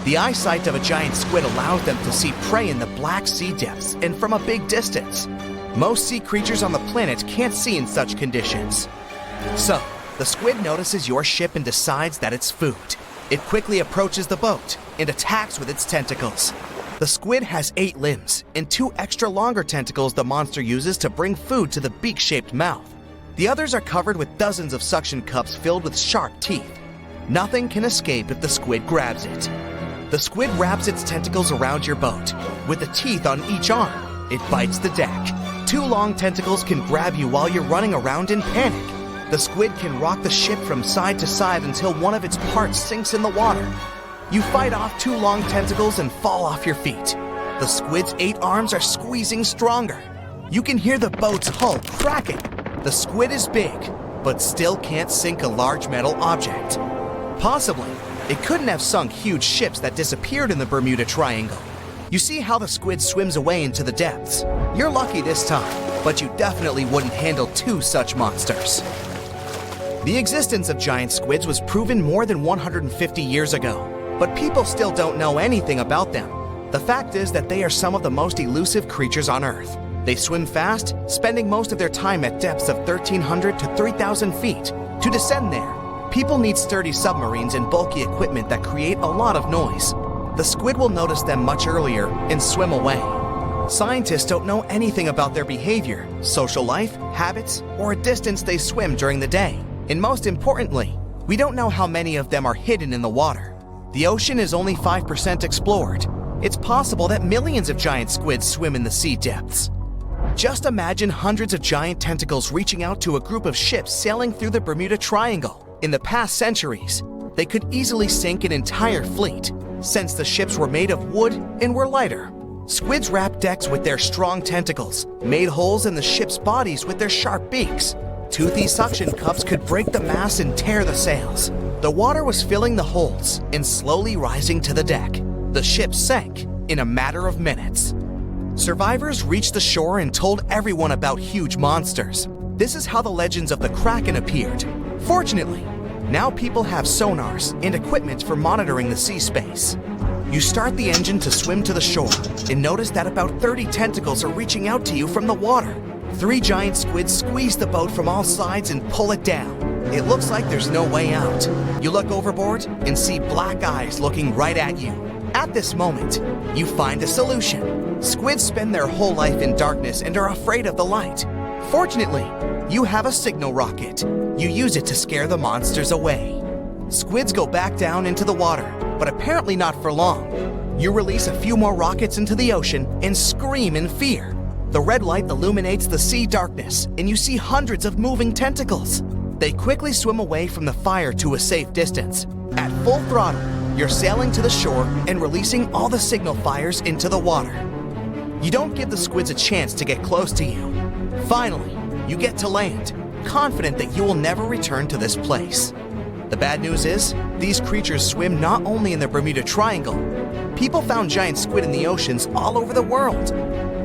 The eyesight of a giant squid allows them to see prey in the Black Sea depths and from a big distance. Most sea creatures on the planet can't see in such conditions. So, the squid notices your ship and decides that it's food. It quickly approaches the boat and attacks with its tentacles. The squid has 8 limbs and 2 extra longer tentacles the monster uses to bring food to the beak-shaped mouth. The others are covered with dozens of suction cups filled with sharp teeth. Nothing can escape if the squid grabs it. The squid wraps its tentacles around your boat. With the teeth on each arm, it bites the deck. 2 long tentacles can grab you while you're running around in panic. The squid can rock the ship from side to side until one of its parts sinks in the water. You fight off 2 long tentacles and fall off your feet. The squid's 8 arms are squeezing stronger. You can hear the boat's hull cracking. The squid is big, but still can't sink a large metal object. Possibly, it couldn't have sunk huge ships that disappeared in the Bermuda Triangle. You see how the squid swims away into the depths. You're lucky this time, but you definitely wouldn't handle 2 such monsters. The existence of giant squids was proven more than 150 years ago, but people still don't know anything about them. The fact is that they are some of the most elusive creatures on Earth. They swim fast, spending most of their time at depths of 1,300 to 3,000 feet. To descend there, people need sturdy submarines and bulky equipment that create a lot of noise. The squid will notice them much earlier and swim away. Scientists don't know anything about their behavior, social life, habits, or a distance they swim during the day. And most importantly, we don't know how many of them are hidden in the water. The ocean is only 5% explored. It's possible that millions of giant squids swim in the sea depths. Just imagine hundreds of giant tentacles reaching out to a group of ships sailing through the Bermuda Triangle. In the past centuries, they could easily sink an entire fleet, since the ships were made of wood and were lighter. Squids wrapped decks with their strong tentacles, made holes in the ship's bodies with their sharp beaks. Toothy suction cups could break the masts and tear the sails. The water was filling the holes and slowly rising to the deck. The ship sank in a matter of minutes. Survivors reached the shore and told everyone about huge monsters. This is how the legends of the Kraken appeared. Fortunately, now people have sonars and equipment for monitoring the sea space. You start the engine to swim to the shore and notice that about 30 tentacles are reaching out to you from the water. 3 giant squids squeeze the boat from all sides and pull it down. It looks like there's no way out. You look overboard and see black eyes looking right at you. At this moment, you find a solution. Squids spend their whole life in darkness and are afraid of the light. Fortunately, you have a signal rocket. You use it to scare the monsters away. Squids go back down into the water, but apparently not for long. You release a few more rockets into the ocean and scream in fear. The red light illuminates the sea darkness, and you see hundreds of moving tentacles. They quickly swim away from the fire to a safe distance. At full throttle, you're sailing to the shore and releasing all the signal fires into the water. You don't give the squids a chance to get close to you. Finally, you get to land, confident that you will never return to this place. The bad news is, these creatures swim not only in the Bermuda Triangle. People found giant squid in the oceans all over the world.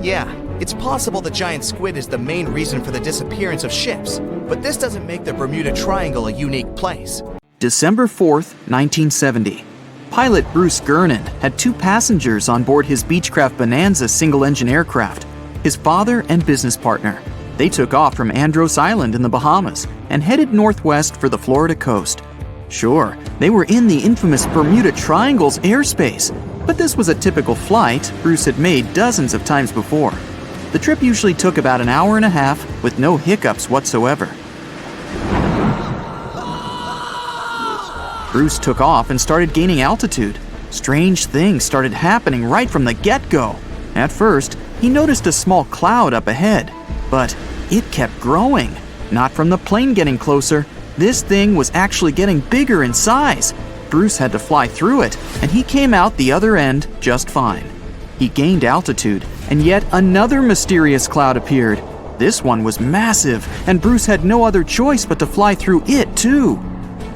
Yeah, it's possible the giant squid is the main reason for the disappearance of ships, but this doesn't make the Bermuda Triangle a unique place. December 4th, 1970. Pilot Bruce Gurnon had 2 passengers on board his Beechcraft Bonanza single-engine aircraft, his father and business partner. They took off from Andros Island in the Bahamas and headed northwest for the Florida coast. Sure, they were in the infamous Bermuda Triangle's airspace, but this was a typical flight Bruce had made dozens of times before. The trip usually took about an hour and a half with no hiccups whatsoever. Bruce took off and started gaining altitude. Strange things started happening right from the get-go. At first, he noticed a small cloud up ahead, but it kept growing. Not from the plane getting closer. This thing was actually getting bigger in size. Bruce had to fly through it, and he came out the other end just fine. He gained altitude, and yet another mysterious cloud appeared. This one was massive, and Bruce had no other choice but to fly through it too.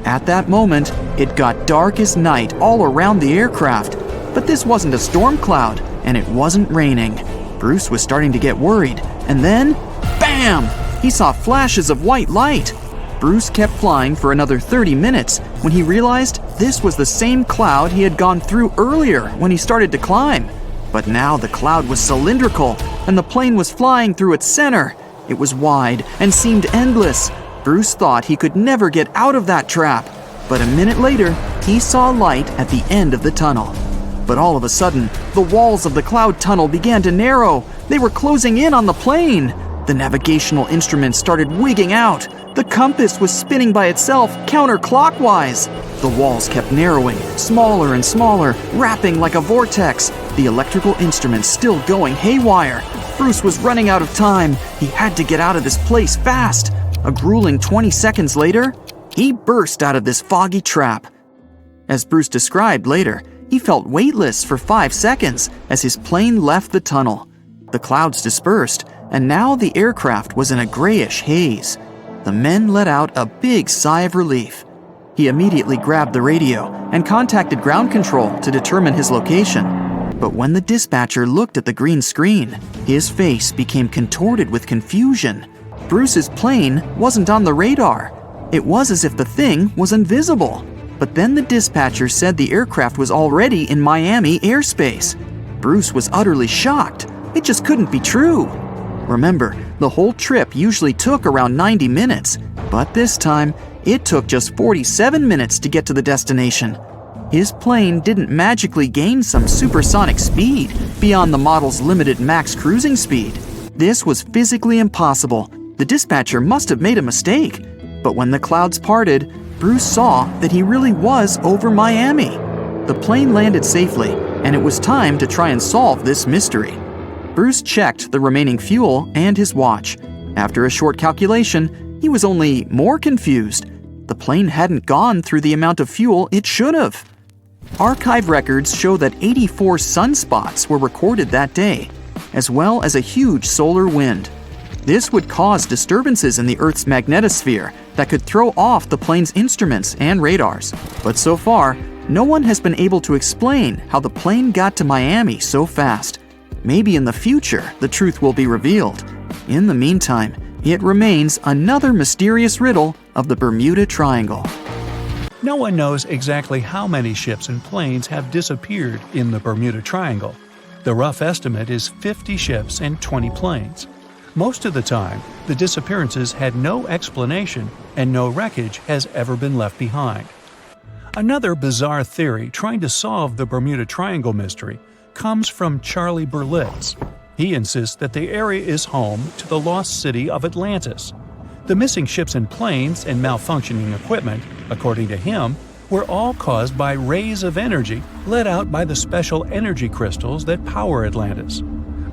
At that moment, it got dark as night all around the aircraft. But this wasn't a storm cloud, and it wasn't raining. Bruce was starting to get worried, and then, bam! He saw flashes of white light. Bruce kept flying for another 30 minutes when he realized this was the same cloud he had gone through earlier when he started to climb. But now the cloud was cylindrical, and the plane was flying through its center. It was wide and seemed endless. Bruce thought he could never get out of that trap. But a minute later, he saw light at the end of the tunnel. But all of a sudden, the walls of the cloud tunnel began to narrow. They were closing in on the plane. The navigational instruments started wigging out. The compass was spinning by itself counterclockwise. The walls kept narrowing, smaller and smaller, wrapping like a vortex. The electrical instruments still going haywire. Bruce was running out of time. He had to get out of this place fast. A grueling 20 seconds later, he burst out of this foggy trap. As Bruce described later, he felt weightless for 5 seconds as his plane left the tunnel. The clouds dispersed, and now the aircraft was in a grayish haze. The men let out a big sigh of relief. He immediately grabbed the radio and contacted ground control to determine his location. But when the dispatcher looked at the green screen, his face became contorted with confusion. Bruce's plane wasn't on the radar. It was as if the thing was invisible. But then the dispatcher said the aircraft was already in Miami airspace. Bruce was utterly shocked. It just couldn't be true. Remember, the whole trip usually took around 90 minutes, but this time, it took just 47 minutes to get to the destination. His plane didn't magically gain some supersonic speed beyond the model's limited max cruising speed. This was physically impossible. The dispatcher must have made a mistake. But when the clouds parted, Bruce saw that he really was over Miami. The plane landed safely, and it was time to try and solve this mystery. Bruce checked the remaining fuel and his watch. After a short calculation, he was only more confused. The plane hadn't gone through the amount of fuel it should have. Archive records show that 84 sunspots were recorded that day, as well as a huge solar wind. This would cause disturbances in the Earth's magnetosphere that could throw off the plane's instruments and radars. But so far, no one has been able to explain how the plane got to Miami so fast. Maybe in the future, the truth will be revealed. In the meantime, it remains another mysterious riddle of the Bermuda Triangle. No one knows exactly how many ships and planes have disappeared in the Bermuda Triangle. The rough estimate is 50 ships and 20 planes. Most of the time, the disappearances had no explanation and no wreckage has ever been left behind. Another bizarre theory trying to solve the Bermuda Triangle mystery comes from Charlie Berlitz. He insists that the area is home to the lost city of Atlantis. The missing ships and planes and malfunctioning equipment, according to him, were all caused by rays of energy let out by the special energy crystals that power Atlantis.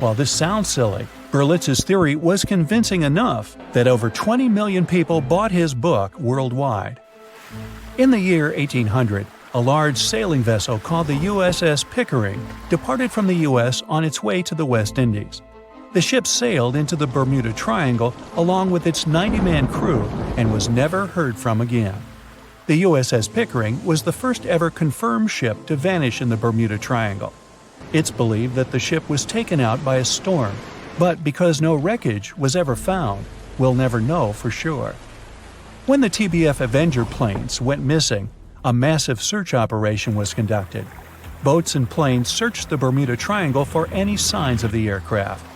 While this sounds silly, Berlitz's theory was convincing enough that over 20 million people bought his book worldwide. In the year 1800, a large sailing vessel called the USS Pickering departed from the U.S. on its way to the West Indies. The ship sailed into the Bermuda Triangle along with its 90-man crew and was never heard from again. The USS Pickering was the first ever confirmed ship to vanish in the Bermuda Triangle. It's believed that the ship was taken out by a storm, but because no wreckage was ever found, we'll never know for sure. When the TBF Avenger planes went missing, a massive search operation was conducted. Boats and planes searched the Bermuda Triangle for any signs of the aircraft.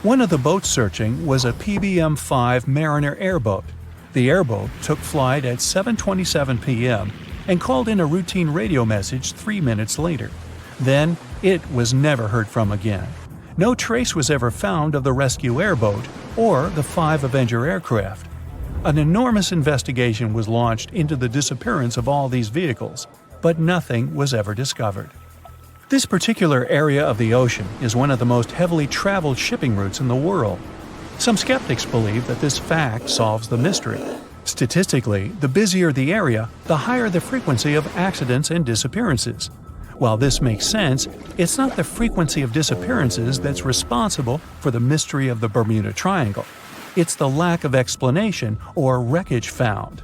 One of the boats searching was a PBM-5 Mariner airboat. The airboat took flight at 7:27 p.m. and called in a routine radio message 3 minutes later. Then, it was never heard from again. No trace was ever found of the rescue airboat or the 5 Avenger aircraft. An enormous investigation was launched into the disappearance of all these vehicles, but nothing was ever discovered. This particular area of the ocean is one of the most heavily traveled shipping routes in the world. Some skeptics believe that this fact solves the mystery. Statistically, the busier the area, the higher the frequency of accidents and disappearances. While this makes sense, it's not the frequency of disappearances that's responsible for the mystery of the Bermuda Triangle. It's the lack of explanation or wreckage found.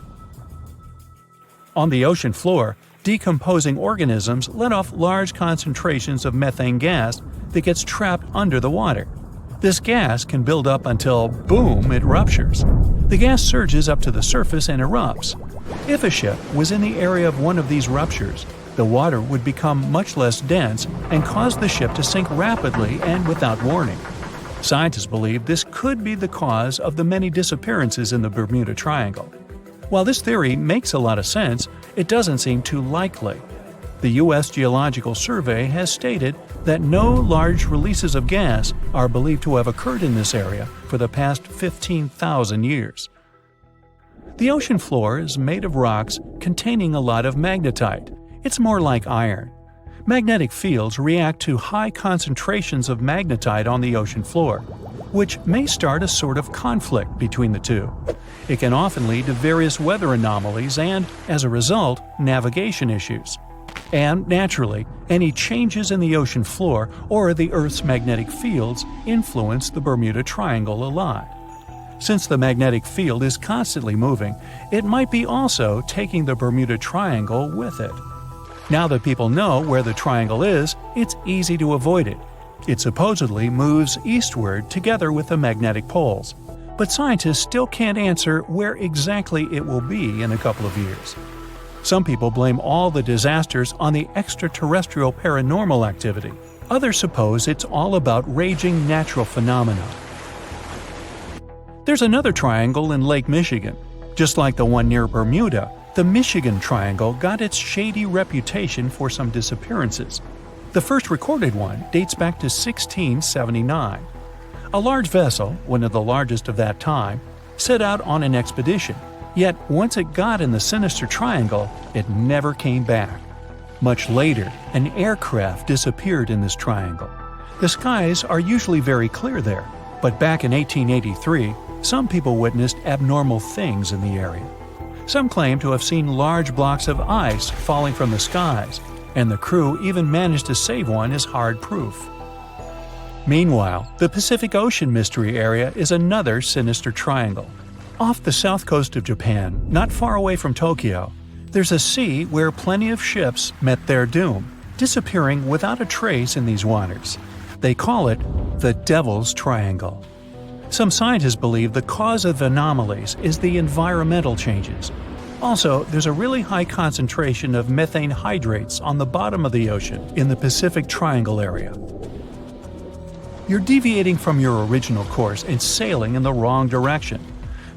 On the ocean floor, decomposing organisms let off large concentrations of methane gas that gets trapped under the water. This gas can build up until, boom, it ruptures. The gas surges up to the surface and erupts. If a ship was in the area of one of these ruptures, the water would become much less dense and cause the ship to sink rapidly and without warning. Scientists believe this could be the cause of the many disappearances in the Bermuda Triangle. While this theory makes a lot of sense, it doesn't seem too likely. The U.S. Geological Survey has stated that no large releases of gas are believed to have occurred in this area for the past 15,000 years. The ocean floor is made of rocks containing a lot of magnetite. It's more like iron. Magnetic fields react to high concentrations of magnetite on the ocean floor, which may start a sort of conflict between the two. It can often lead to various weather anomalies and, as a result, navigation issues. And, naturally, any changes in the ocean floor or the Earth's magnetic fields influence the Bermuda Triangle a lot. Since the magnetic field is constantly moving, it might be also taking the Bermuda Triangle with it. Now that people know where the triangle is, it's easy to avoid it. It supposedly moves eastward together with the magnetic poles, but scientists still can't answer where exactly it will be in a couple of years. Some people blame all the disasters on the extraterrestrial paranormal activity. Others suppose it's all about raging natural phenomena. There's another triangle in Lake Michigan. Just like the one near Bermuda, the Michigan Triangle got its shady reputation for some disappearances. The first recorded one dates back to 1679. A large vessel, one of the largest of that time, set out on an expedition. Yet, once it got in the sinister triangle, it never came back. Much later, an aircraft disappeared in this triangle. The skies are usually very clear there, but back in 1883, some people witnessed abnormal things in the area. Some claim to have seen large blocks of ice falling from the skies, and the crew even managed to save one as hard proof. Meanwhile, the Pacific Ocean Mystery Area is another sinister triangle. Off the south coast of Japan, not far away from Tokyo, there's a sea where plenty of ships met their doom, disappearing without a trace in these waters. They call it the Devil's Triangle. Some scientists believe the cause of anomalies is the environmental changes. Also, there's a really high concentration of methane hydrates on the bottom of the ocean in the Pacific Triangle area. You're deviating from your original course and sailing in the wrong direction.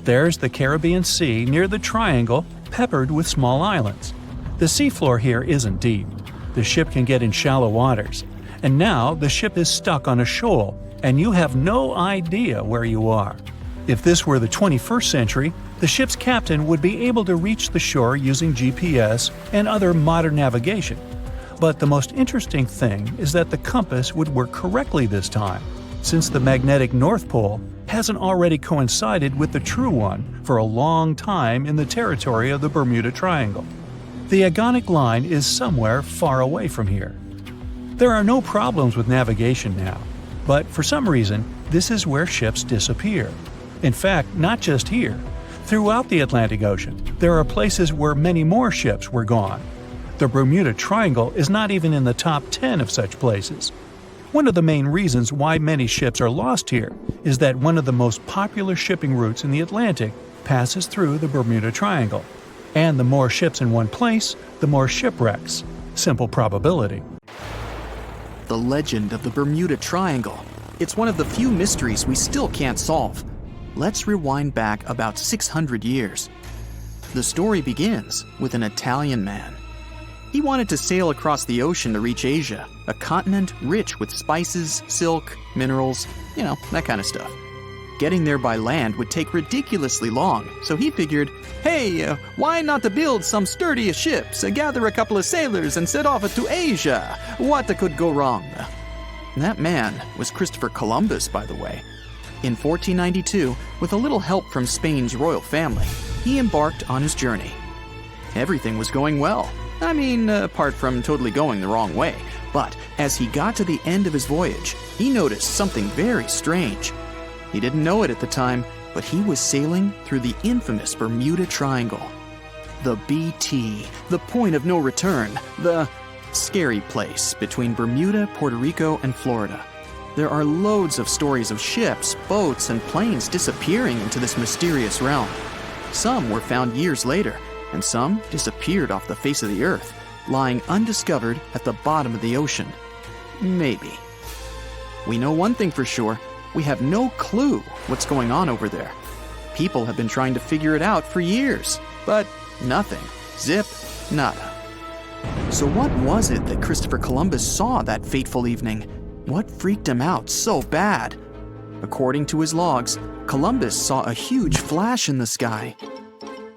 There's the Caribbean Sea near the triangle, peppered with small islands. The seafloor here isn't deep. The ship can get in shallow waters. And now the ship is stuck on a shoal, and you have no idea where you are. If this were the 21st century, the ship's captain would be able to reach the shore using GPS and other modern navigation. But the most interesting thing is that the compass would work correctly this time, since the magnetic North Pole hasn't already coincided with the true one for a long time in the territory of the Bermuda Triangle. The agonic line is somewhere far away from here. There are no problems with navigation now, but for some reason, this is where ships disappear. In fact, not just here. Throughout the Atlantic Ocean, there are places where many more ships were gone. The Bermuda Triangle is not even in the top 10 of such places. One of the main reasons why many ships are lost here is that one of the most popular shipping routes in the Atlantic passes through the Bermuda Triangle. And the more ships in one place, the more shipwrecks. Simple probability. The legend of the Bermuda Triangle. It's one of the few mysteries we still can't solve. Let's rewind back about 600 years. The story begins with an Italian man. He wanted to sail across the ocean to reach Asia, a continent rich with spices, silk, minerals, that kind of stuff. Getting there by land would take ridiculously long, so he figured, hey, why not to build some sturdy ships, gather a couple of sailors and set off to Asia? What could go wrong? That man was Christopher Columbus, by the way. In 1492, with a little help from Spain's royal family, he embarked on his journey. Everything was going well. Apart from totally going the wrong way. But as he got to the end of his voyage, he noticed something very strange. He didn't know it at the time, but he was sailing through the infamous Bermuda Triangle. The BT, the point of no return, the scary place between Bermuda, Puerto Rico, and Florida. There are loads of stories of ships, boats, and planes disappearing into this mysterious realm. Some were found years later, and some disappeared off the face of the earth, lying undiscovered at the bottom of the ocean. Maybe. We know one thing for sure. We have no clue what's going on over there. People have been trying to figure it out for years. But nothing. Zip, nada. So what was it that Christopher Columbus saw that fateful evening? What freaked him out so bad? According to his logs, Columbus saw a huge flash in the sky.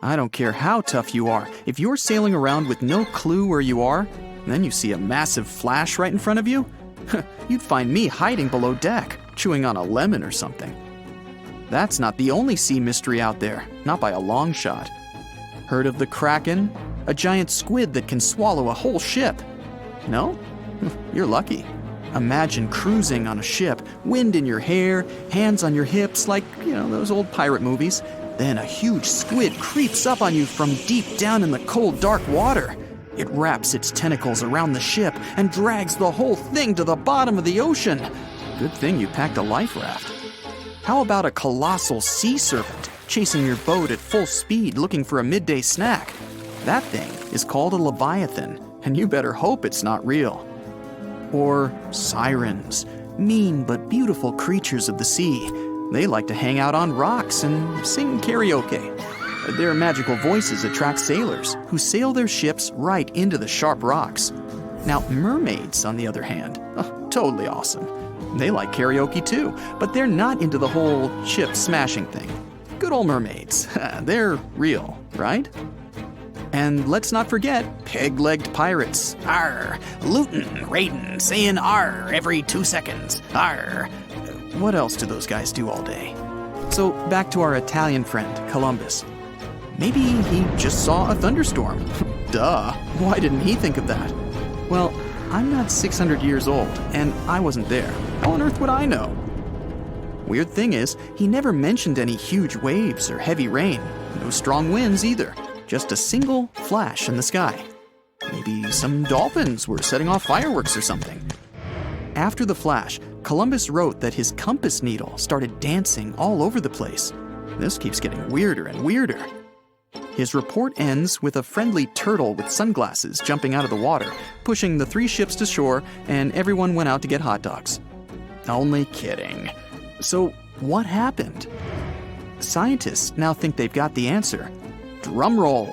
I don't care how tough you are, if you're sailing around with no clue where you are, then you see a massive flash right in front of you, you'd find me hiding below deck, chewing on a lemon or something. That's not the only sea mystery out there, not by a long shot. Heard of the Kraken? A giant squid that can swallow a whole ship. No? You're lucky. Imagine cruising on a ship, wind in your hair, hands on your hips like, those old pirate movies. Then a huge squid creeps up on you from deep down in the cold, dark water. It wraps its tentacles around the ship and drags the whole thing to the bottom of the ocean. Good thing you packed a life raft. How about a colossal sea serpent chasing your boat at full speed looking for a midday snack? That thing is called a leviathan, and you better hope it's not real. Or sirens, mean but beautiful creatures of the sea. They like to hang out on rocks and sing karaoke. Their magical voices attract sailors who sail their ships right into the sharp rocks. Now, mermaids, on the other hand, totally awesome. They like karaoke too, but they're not into the whole ship smashing thing. Good old mermaids. They're real, right? And let's not forget peg-legged pirates. Arr! Lootin', raidin', saying arr every 2 seconds. Arr! What else do those guys do all day? So back to our Italian friend, Columbus. Maybe he just saw a thunderstorm. Duh, why didn't he think of that? Well, I'm not 600 years old, and I wasn't there. How on earth would I know? Weird thing is, he never mentioned any huge waves or heavy rain. No strong winds either. Just a single flash in the sky. Maybe some dolphins were setting off fireworks or something. After the flash, Columbus wrote that his compass needle started dancing all over the place. This keeps getting weirder and weirder. His report ends with a friendly turtle with sunglasses jumping out of the water, pushing the 3 ships to shore, and everyone went out to get hot dogs. Only kidding. So, what happened? Scientists now think they've got the answer. Drum roll.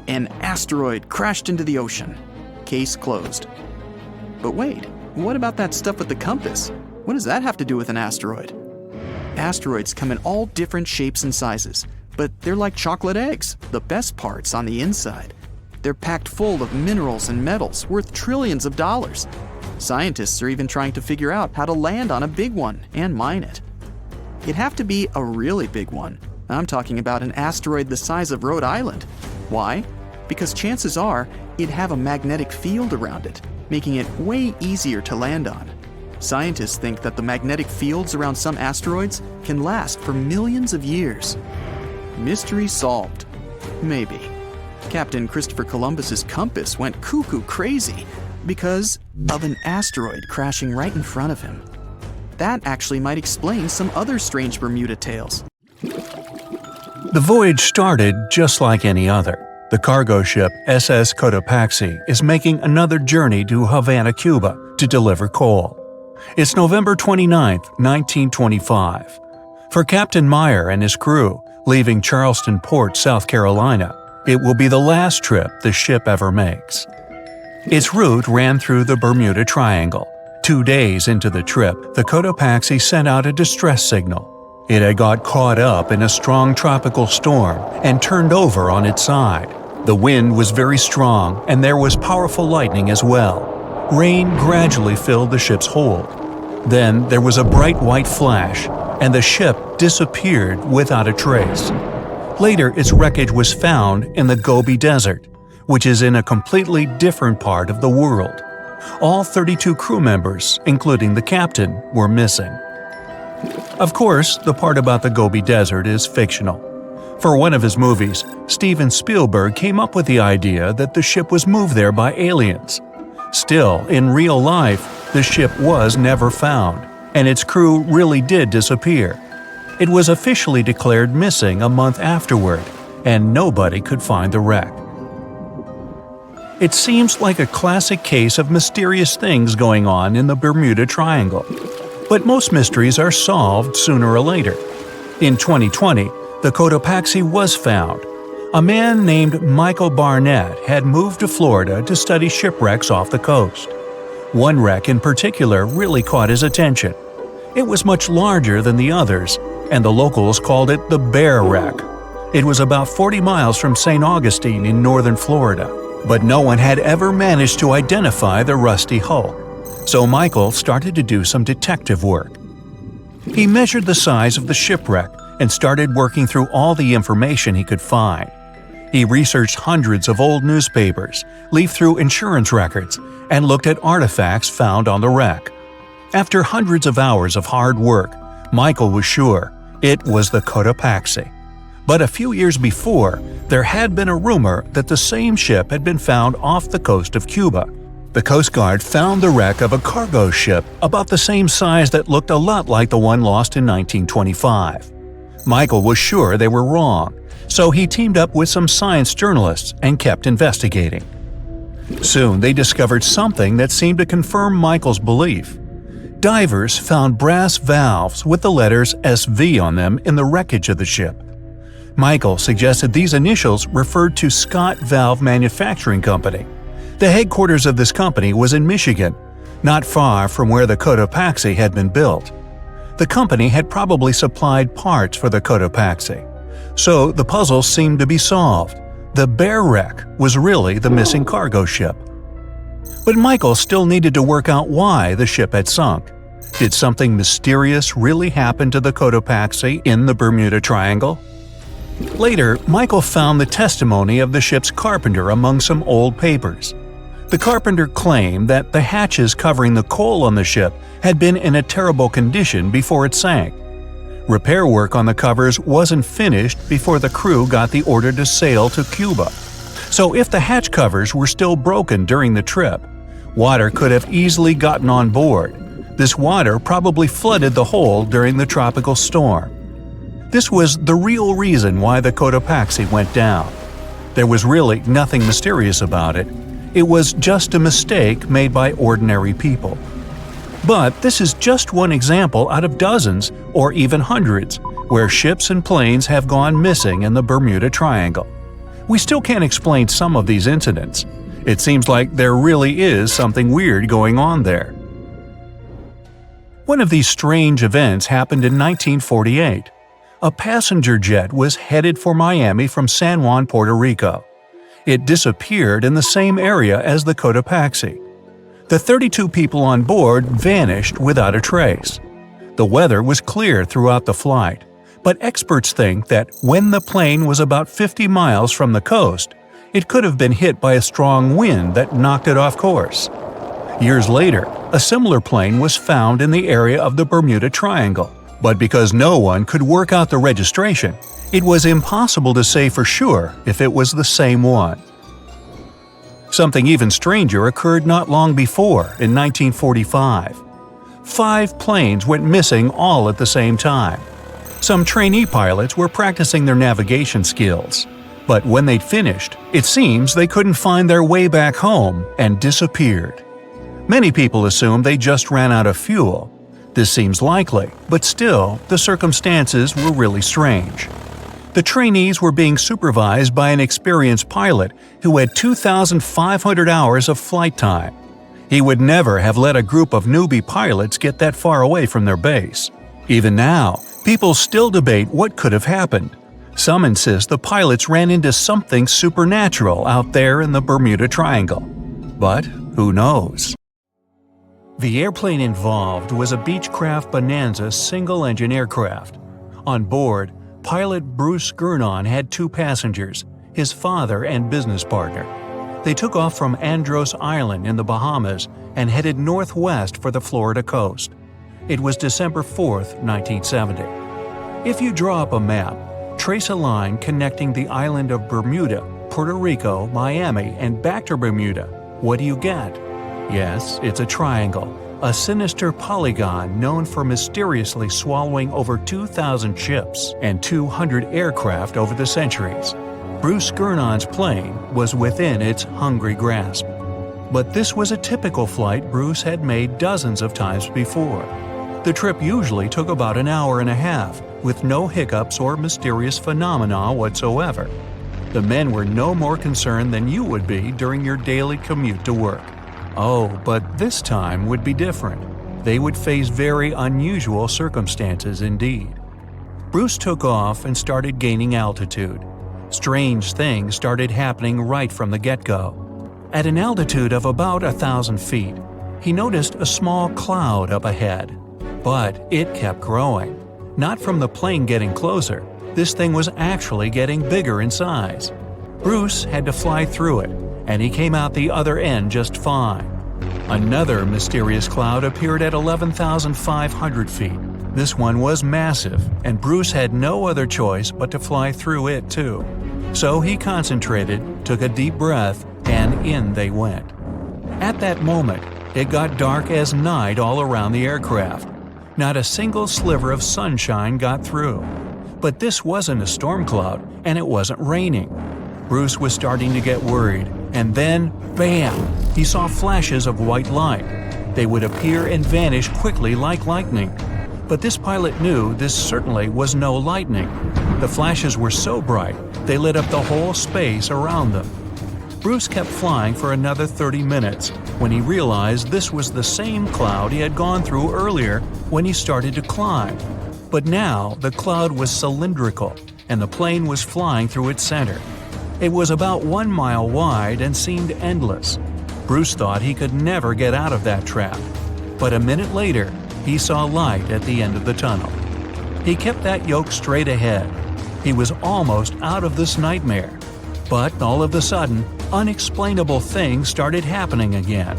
An asteroid crashed into the ocean. Case closed. But wait, what about that stuff with the compass? What does that have to do with an asteroid? Asteroids come in all different shapes and sizes, but they're like chocolate eggs, the best part's on the inside. They're packed full of minerals and metals worth trillions of dollars. Scientists are even trying to figure out how to land on a big one and mine it. It'd have to be a really big one. I'm talking about an asteroid the size of Rhode Island. Why? Because chances are it'd have a magnetic field around it, making it way easier to land on. Scientists think that the magnetic fields around some asteroids can last for millions of years. Mystery solved. Maybe. Captain Christopher Columbus's compass went cuckoo crazy because of an asteroid crashing right in front of him. That actually might explain some other strange Bermuda tales. The voyage started just like any other. The cargo ship SS Cotopaxi is making another journey to Havana, Cuba to deliver coal. It's November 29, 1925. For Captain Meyer and his crew, leaving Charleston Port, South Carolina, it will be the last trip the ship ever makes. Its route ran through the Bermuda Triangle. 2 days into the trip, the Cotopaxi sent out a distress signal. It had got caught up in a strong tropical storm and turned over on its side. The wind was very strong and there was powerful lightning as well. Rain gradually filled the ship's hold. Then there was a bright white flash, and the ship disappeared without a trace. Later, its wreckage was found in the Gobi Desert, which is in a completely different part of the world. All 32 crew members, including the captain, were missing. Of course, the part about the Gobi Desert is fictional. For one of his movies, Steven Spielberg came up with the idea that the ship was moved there by aliens. Still, in real life, the ship was never found, and its crew really did disappear. It was officially declared missing a month afterward, and nobody could find the wreck. It seems like a classic case of mysterious things going on in the Bermuda Triangle. But most mysteries are solved sooner or later. In 2020, The Cotopaxi was found. A man named Michael Barnett had moved to Florida to study shipwrecks off the coast. One wreck in particular really caught his attention. It was much larger than the others, and the locals called it the Bear Wreck. It was about 40 miles from St. Augustine in northern Florida, but no one had ever managed to identify the rusty hull. So Michael started to do some detective work. He measured the size of the shipwreck and started working through all the information he could find. He researched hundreds of old newspapers, leafed through insurance records, and looked at artifacts found on the wreck. After hundreds of hours of hard work, Michael was sure it was the Cotopaxi. But a few years before, there had been a rumor that the same ship had been found off the coast of Cuba. The Coast Guard found the wreck of a cargo ship about the same size that looked a lot like the one lost in 1925. Michael was sure they were wrong, so he teamed up with some science journalists and kept investigating. Soon they discovered something that seemed to confirm Michael's belief. Divers found brass valves with the letters SV on them in the wreckage of the ship. Michael suggested these initials referred to Scott Valve Manufacturing Company. The headquarters of this company was in Michigan, not far from where the Cotopaxi had been built. The company had probably supplied parts for the Cotopaxi. So the puzzle seemed to be solved. The Bear Wreck was really the missing cargo ship. But Michael still needed to work out why the ship had sunk. Did something mysterious really happen to the Cotopaxi in the Bermuda Triangle? Later, Michael found the testimony of the ship's carpenter among some old papers. The carpenter claimed that the hatches covering the coal on the ship had been in a terrible condition before it sank. Repair work on the covers wasn't finished before the crew got the order to sail to Cuba. So if the hatch covers were still broken during the trip, water could have easily gotten on board. This water probably flooded the hold during the tropical storm. This was the real reason why the Cotopaxi went down. There was really nothing mysterious about it. It was just a mistake made by ordinary people. But this is just one example out of dozens, or even hundreds, where ships and planes have gone missing in the Bermuda Triangle. We still can't explain some of these incidents. It seems like there really is something weird going on there. One of these strange events happened in 1948. A passenger jet was headed for Miami from San Juan, Puerto Rico. It disappeared in the same area as the Cotopaxi. The 32 people on board vanished without a trace. The weather was clear throughout the flight, but experts think that when the plane was about 50 miles from the coast, it could have been hit by a strong wind that knocked it off course. Years later, a similar plane was found in the area of the Bermuda Triangle, but because no one could work out the registration, it was impossible to say for sure if it was the same one. Something even stranger occurred not long before, in 1945. 5 planes went missing all at the same time. Some trainee pilots were practicing their navigation skills, but when they'd finished, it seems they couldn't find their way back home and disappeared. Many people assume they just ran out of fuel. This seems likely, but still, the circumstances were really strange. The trainees were being supervised by an experienced pilot who had 2,500 hours of flight time. He would never have let a group of newbie pilots get that far away from their base. Even now, people still debate what could have happened. Some insist the pilots ran into something supernatural out there in the Bermuda Triangle. But who knows? The airplane involved was a Beechcraft Bonanza single-engine aircraft. On board, pilot Bruce Gurnon had 2 passengers, his father and business partner. They took off from Andros Island in the Bahamas and headed northwest for the Florida coast. It was December 4, 1970. If you draw up a map, trace a line connecting the island of Bermuda, Puerto Rico, Miami, and back to Bermuda, what do you get? Yes, it's a triangle, a sinister polygon known for mysteriously swallowing over 2,000 ships and 200 aircraft over the centuries. Bruce Gurnon's plane was within its hungry grasp. But this was a typical flight Bruce had made dozens of times before. The trip usually took about an hour and a half, with no hiccups or mysterious phenomena whatsoever. The men were no more concerned than you would be during your daily commute to work. Oh, but this time would be different. They would face very unusual circumstances indeed. Bruce took off and started gaining altitude. Strange things started happening right from the get-go. At an altitude of about 1,000 feet, he noticed a small cloud up ahead. But it kept growing. Not from the plane getting closer, this thing was actually getting bigger in size. Bruce had to fly through it, and he came out the other end just fine. Another mysterious cloud appeared at 11,500 feet. This one was massive, and Bruce had no other choice but to fly through it too. So he concentrated, took a deep breath, and in they went. At that moment, it got dark as night all around the aircraft. Not a single sliver of sunshine got through. But this wasn't a storm cloud, and it wasn't raining. Bruce was starting to get worried, and then, bam! He saw flashes of white light. They would appear and vanish quickly like lightning. But this pilot knew this certainly was no lightning. The flashes were so bright, they lit up the whole space around them. Bruce kept flying for another 30 minutes when he realized this was the same cloud he had gone through earlier when he started to climb. But now the cloud was cylindrical, and the plane was flying through its center. It was about 1 mile wide and seemed endless. Bruce thought he could never get out of that trap. But a minute later, he saw light at the end of the tunnel. He kept that yoke straight ahead. He was almost out of this nightmare. But all of a sudden, unexplainable things started happening again.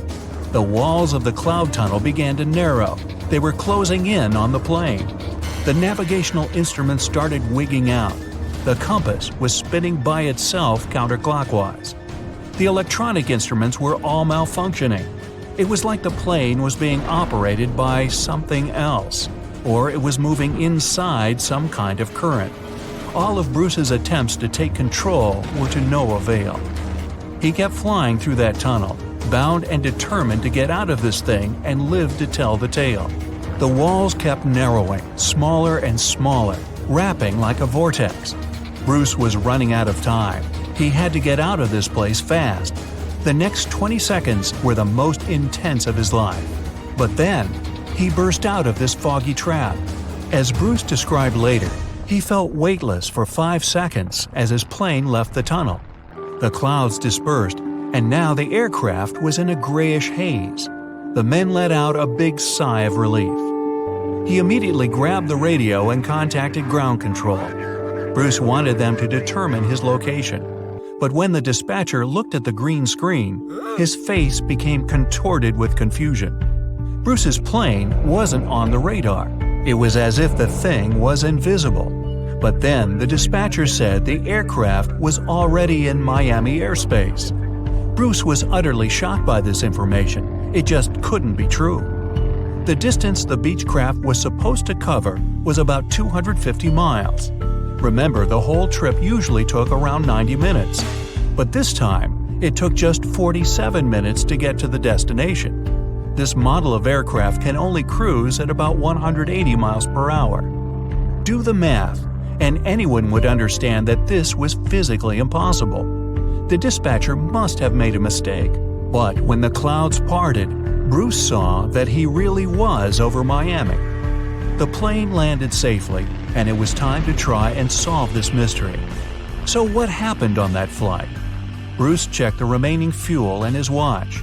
The walls of the cloud tunnel began to narrow. They were closing in on the plane. The navigational instruments started wigging out. The compass was spinning by itself counterclockwise. The electronic instruments were all malfunctioning. It was like the plane was being operated by something else, or it was moving inside some kind of current. All of Bruce's attempts to take control were to no avail. He kept flying through that tunnel, bound and determined to get out of this thing and live to tell the tale. The walls kept narrowing, smaller and smaller, wrapping like a vortex. Bruce was running out of time. He had to get out of this place fast. The next 20 seconds were the most intense of his life. But then, he burst out of this foggy trap. As Bruce described later, he felt weightless for 5 seconds as his plane left the tunnel. The clouds dispersed, and now the aircraft was in a grayish haze. The men let out a big sigh of relief. He immediately grabbed the radio and contacted ground control. Bruce wanted them to determine his location. But when the dispatcher looked at the green screen, his face became contorted with confusion. Bruce's plane wasn't on the radar. It was as if the thing was invisible. But then the dispatcher said the aircraft was already in Miami airspace. Bruce was utterly shocked by this information. It just couldn't be true. The distance the Beechcraft was supposed to cover was about 250 miles. Remember, the whole trip usually took around 90 minutes. But this time, it took just 47 minutes to get to the destination. This model of aircraft can only cruise at about 180 miles per hour. Do the math, and anyone would understand that this was physically impossible. The dispatcher must have made a mistake. But when the clouds parted, Bruce saw that he really was over Miami. The plane landed safely, and it was time to try and solve this mystery. So what happened on that flight? Bruce checked the remaining fuel and his watch.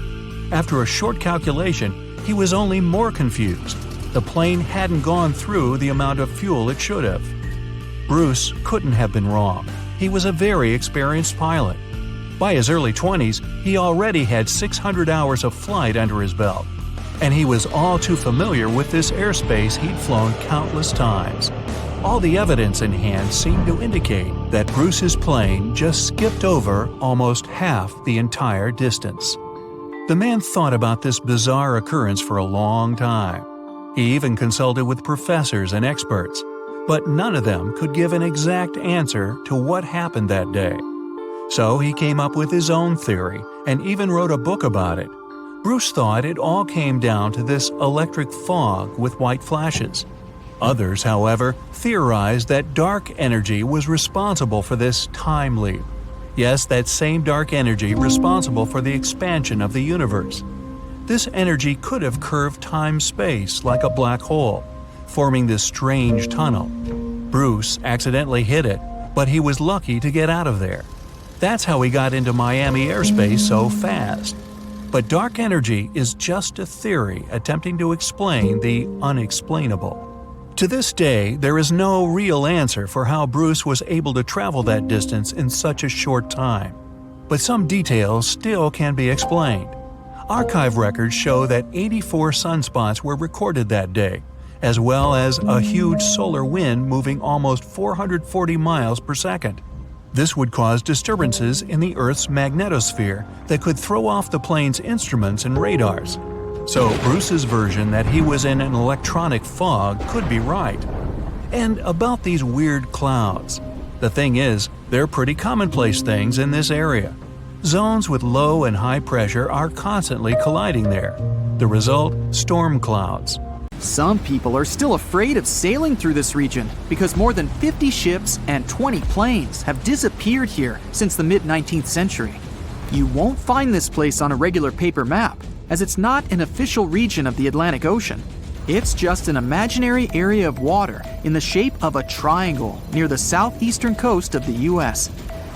After a short calculation, he was only more confused. The plane hadn't gone through the amount of fuel it should have. Bruce couldn't have been wrong. He was a very experienced pilot. By his early 20s, he already had 600 hours of flight under his belt. And he was all too familiar with this airspace he'd flown countless times. All the evidence in hand seemed to indicate that Bruce's plane just skipped over almost half the entire distance. The man thought about this bizarre occurrence for a long time. He even consulted with professors and experts, but none of them could give an exact answer to what happened that day. So he came up with his own theory and even wrote a book about it. Bruce thought it all came down to this electric fog with white flashes. Others, however, theorized that dark energy was responsible for this time leap. Yes, that same dark energy responsible for the expansion of the universe. This energy could have curved time-space like a black hole, forming this strange tunnel. Bruce accidentally hit it, but he was lucky to get out of there. That's how he got into Miami airspace so fast. But dark energy is just a theory attempting to explain the unexplainable. To this day, there is no real answer for how Bruce was able to travel that distance in such a short time. But some details still can be explained. Archive records show that 84 sunspots were recorded that day, as well as a huge solar wind moving almost 440 miles per second. This would cause disturbances in the Earth's magnetosphere that could throw off the plane's instruments and radars. So Bruce's version that he was in an electronic fog could be right. And about these weird clouds. The thing is, they're pretty commonplace things in this area. Zones with low and high pressure are constantly colliding there. The result, storm clouds. Some people are still afraid of sailing through this region because more than 50 ships and 20 planes have disappeared here since the mid-19th century. You won't find this place on a regular paper map, as it's not an official region of the Atlantic Ocean. It's just an imaginary area of water in the shape of a triangle near the southeastern coast of the US.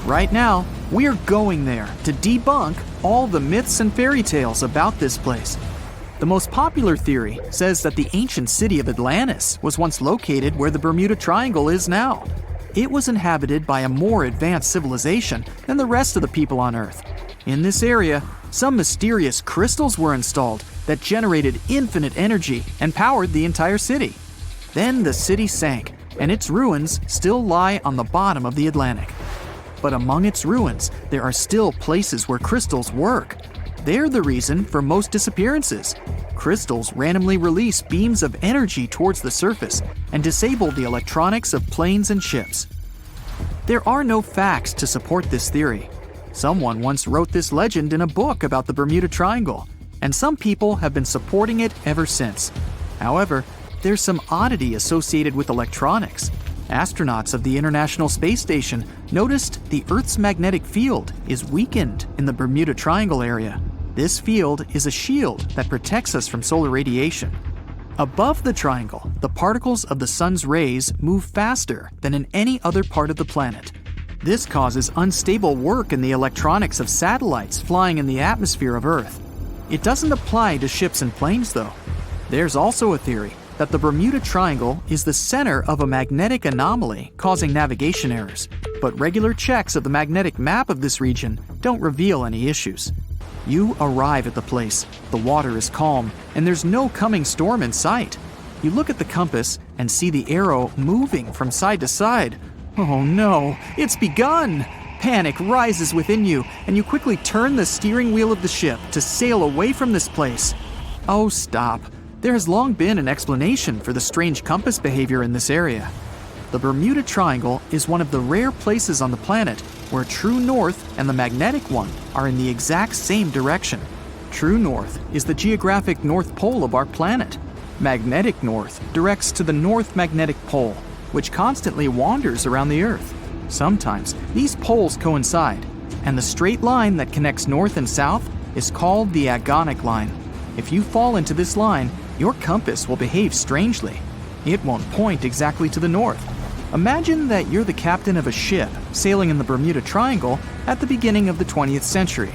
Right now, we're going there to debunk all the myths and fairy tales about this place. The most popular theory says that the ancient city of Atlantis was once located where the Bermuda Triangle is now. It was inhabited by a more advanced civilization than the rest of the people on Earth. In this area, some mysterious crystals were installed that generated infinite energy and powered the entire city. Then the city sank, and its ruins still lie on the bottom of the Atlantic. But among its ruins, there are still places where crystals work. They're the reason for most disappearances. Crystals randomly release beams of energy towards the surface and disable the electronics of planes and ships. There are no facts to support this theory. Someone once wrote this legend in a book about the Bermuda Triangle, and some people have been supporting it ever since. However, there's some oddity associated with electronics. Astronauts of the International Space Station noticed the Earth's magnetic field is weakened in the Bermuda Triangle area. This field is a shield that protects us from solar radiation. Above the triangle, the particles of the sun's rays move faster than in any other part of the planet. This causes unstable work in the electronics of satellites flying in the atmosphere of Earth. It doesn't apply to ships and planes, though. There's also a theory that the Bermuda Triangle is the center of a magnetic anomaly causing navigation errors, but regular checks of the magnetic map of this region don't reveal any issues. You arrive at the place, the water is calm, and there's no coming storm in sight. You look at the compass and see the arrow moving from side to side. Oh no, it's begun! Panic rises within you, and you quickly turn the steering wheel of the ship to sail away from this place. Oh, stop. There has long been an explanation for the strange compass behavior in this area. The Bermuda Triangle is one of the rare places on the planet where true north and the magnetic one are in the exact same direction. True north is the geographic north pole of our planet. Magnetic north directs to the north magnetic pole, which constantly wanders around the Earth. Sometimes these poles coincide, and the straight line that connects north and south is called the agonic line. If you fall into this line, your compass will behave strangely. It won't point exactly to the north. Imagine that you're the captain of a ship sailing in the Bermuda Triangle at the beginning of the 20th century.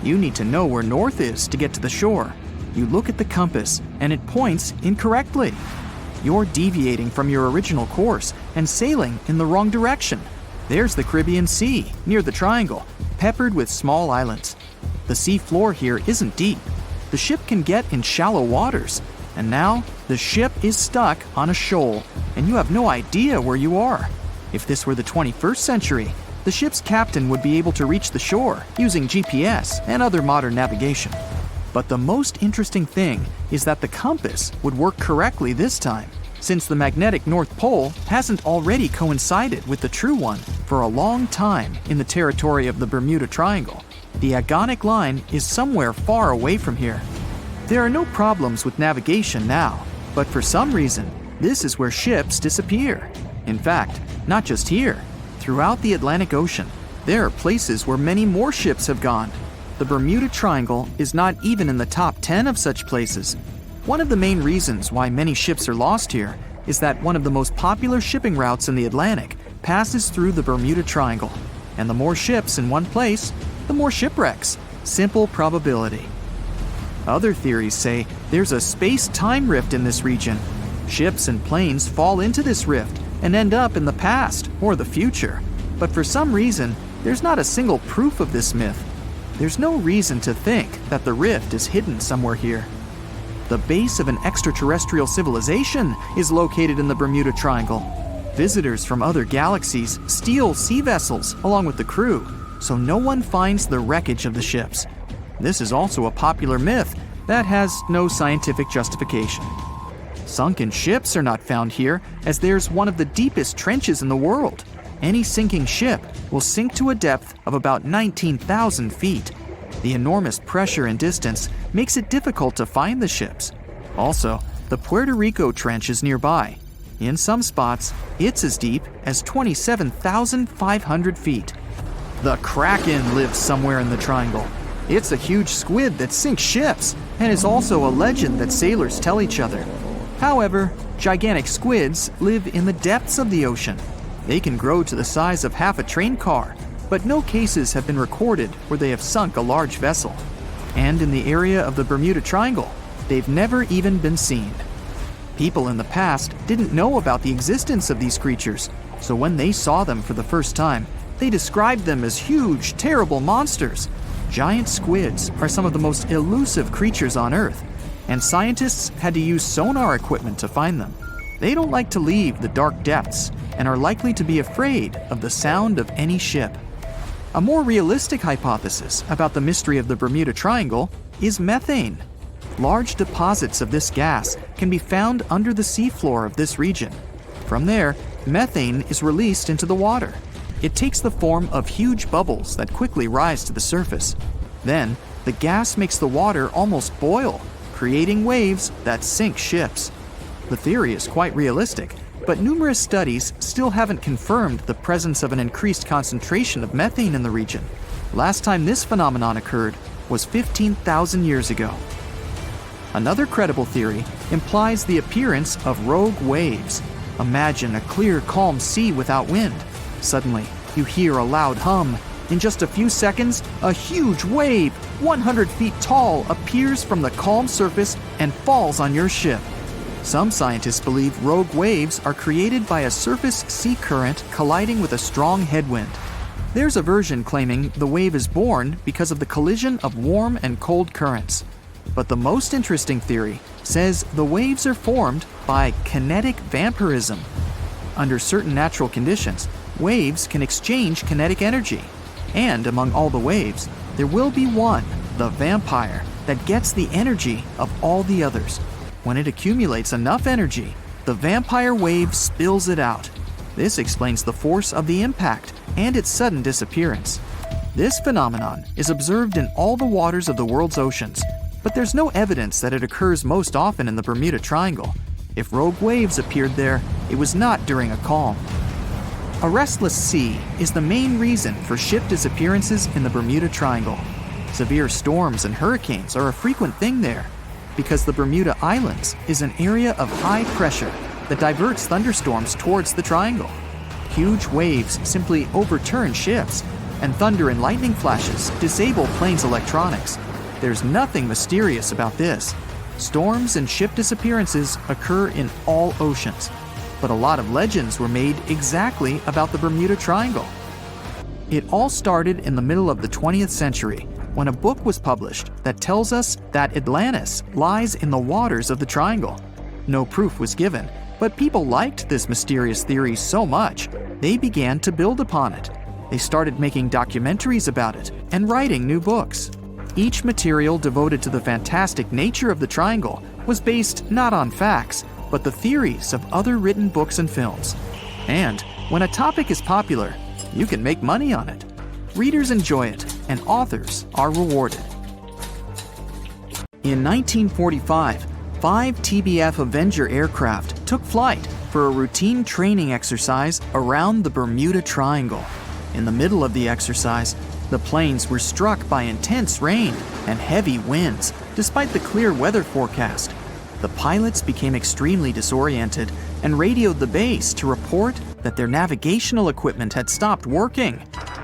You need to know where north is to get to the shore. You look at the compass, and it points incorrectly. You're deviating from your original course and sailing in the wrong direction. There's the Caribbean Sea, near the triangle, peppered with small islands. The sea floor here isn't deep. The ship can get in shallow waters. And now, the ship is stuck on a shoal, and you have no idea where you are. If this were the 21st century, the ship's captain would be able to reach the shore using GPS and other modern navigation. But the most interesting thing is that the compass would work correctly this time, since the magnetic North Pole hasn't already coincided with the true one for a long time in the territory of the Bermuda Triangle. The agonic line is somewhere far away from here, There are no problems with navigation now, but for some reason, this is where ships disappear. In fact, not just here. Throughout the Atlantic Ocean, there are places where many more ships have gone. The Bermuda Triangle is not even in the top 10 of such places. One of the main reasons why many ships are lost here is that one of the most popular shipping routes in the Atlantic passes through the Bermuda Triangle. And the more ships in one place, the more shipwrecks. Simple probability. Other theories say there's a space-time rift in this region. Ships and planes fall into this rift and end up in the past or the future. But for some reason, there's not a single proof of this myth. There's no reason to think that the rift is hidden somewhere here. The base of an extraterrestrial civilization is located in the Bermuda Triangle. Visitors from other galaxies steal sea vessels along with the crew, so no one finds the wreckage of the ships. This is also a popular myth that has no scientific justification. Sunken ships are not found here, as there's one of the deepest trenches in the world. Any sinking ship will sink to a depth of about 19,000 feet. The enormous pressure and distance makes it difficult to find the ships. Also, the Puerto Rico Trench is nearby. In some spots, it's as deep as 27,500 feet. The Kraken lives somewhere in the triangle. It's a huge squid that sinks ships and is also a legend that sailors tell each other. However, gigantic squids live in the depths of the ocean. They can grow to the size of half a train car, but no cases have been recorded where they have sunk a large vessel. And in the area of the Bermuda Triangle, they've never even been seen. People in the past didn't know about the existence of these creatures, so when they saw them for the first time, they described them as huge, terrible monsters. Giant squids are some of the most elusive creatures on Earth, and scientists had to use sonar equipment to find them. They don't like to leave the dark depths and are likely to be afraid of the sound of any ship. A more realistic hypothesis about the mystery of the Bermuda Triangle is methane. Large deposits of this gas can be found under the seafloor of this region. From there, methane is released into the water. It takes the form of huge bubbles that quickly rise to the surface. Then, the gas makes the water almost boil, creating waves that sink ships. The theory is quite realistic, but numerous studies still haven't confirmed the presence of an increased concentration of methane in the region. Last time this phenomenon occurred was 15,000 years ago. Another credible theory implies the appearance of rogue waves. Imagine a clear, calm sea without wind. Suddenly, you hear a loud hum. In just a few seconds, a huge wave, 100 feet tall, appears from the calm surface and falls on your ship. Some scientists believe rogue waves are created by a surface sea current colliding with a strong headwind. There's a version claiming the wave is born because of the collision of warm and cold currents. But the most interesting theory says the waves are formed by kinetic vampirism. Under certain natural conditions, waves can exchange kinetic energy. And among all the waves, there will be one, the vampire, that gets the energy of all the others. When it accumulates enough energy, the vampire wave spills it out. This explains the force of the impact and its sudden disappearance. This phenomenon is observed in all the waters of the world's oceans, but there's no evidence that it occurs most often in the Bermuda Triangle. If rogue waves appeared there, it was not during a calm. A restless sea is the main reason for ship disappearances in the Bermuda Triangle. Severe storms and hurricanes are a frequent thing there, because the Bermuda Islands is an area of high pressure that diverts thunderstorms towards the triangle. Huge waves simply overturn ships, and thunder and lightning flashes disable planes' electronics. There's nothing mysterious about this. Storms and ship disappearances occur in all oceans, but a lot of legends were made exactly about the Bermuda Triangle. It all started in the middle of the 20th century, when a book was published that tells us that Atlantis lies in the waters of the triangle. No proof was given, but people liked this mysterious theory so much, they began to build upon it. They started making documentaries about it and writing new books. Each material devoted to the fantastic nature of the triangle was based not on facts, but the theories of other written books and films. And when a topic is popular, you can make money on it. Readers enjoy it, and authors are rewarded. In 1945, 5 TBF Avenger aircraft took flight for a routine training exercise around the Bermuda Triangle. In the middle of the exercise, the planes were struck by intense rain and heavy winds, despite the clear weather forecast. The pilots became extremely disoriented and radioed the base to report that their navigational equipment had stopped working.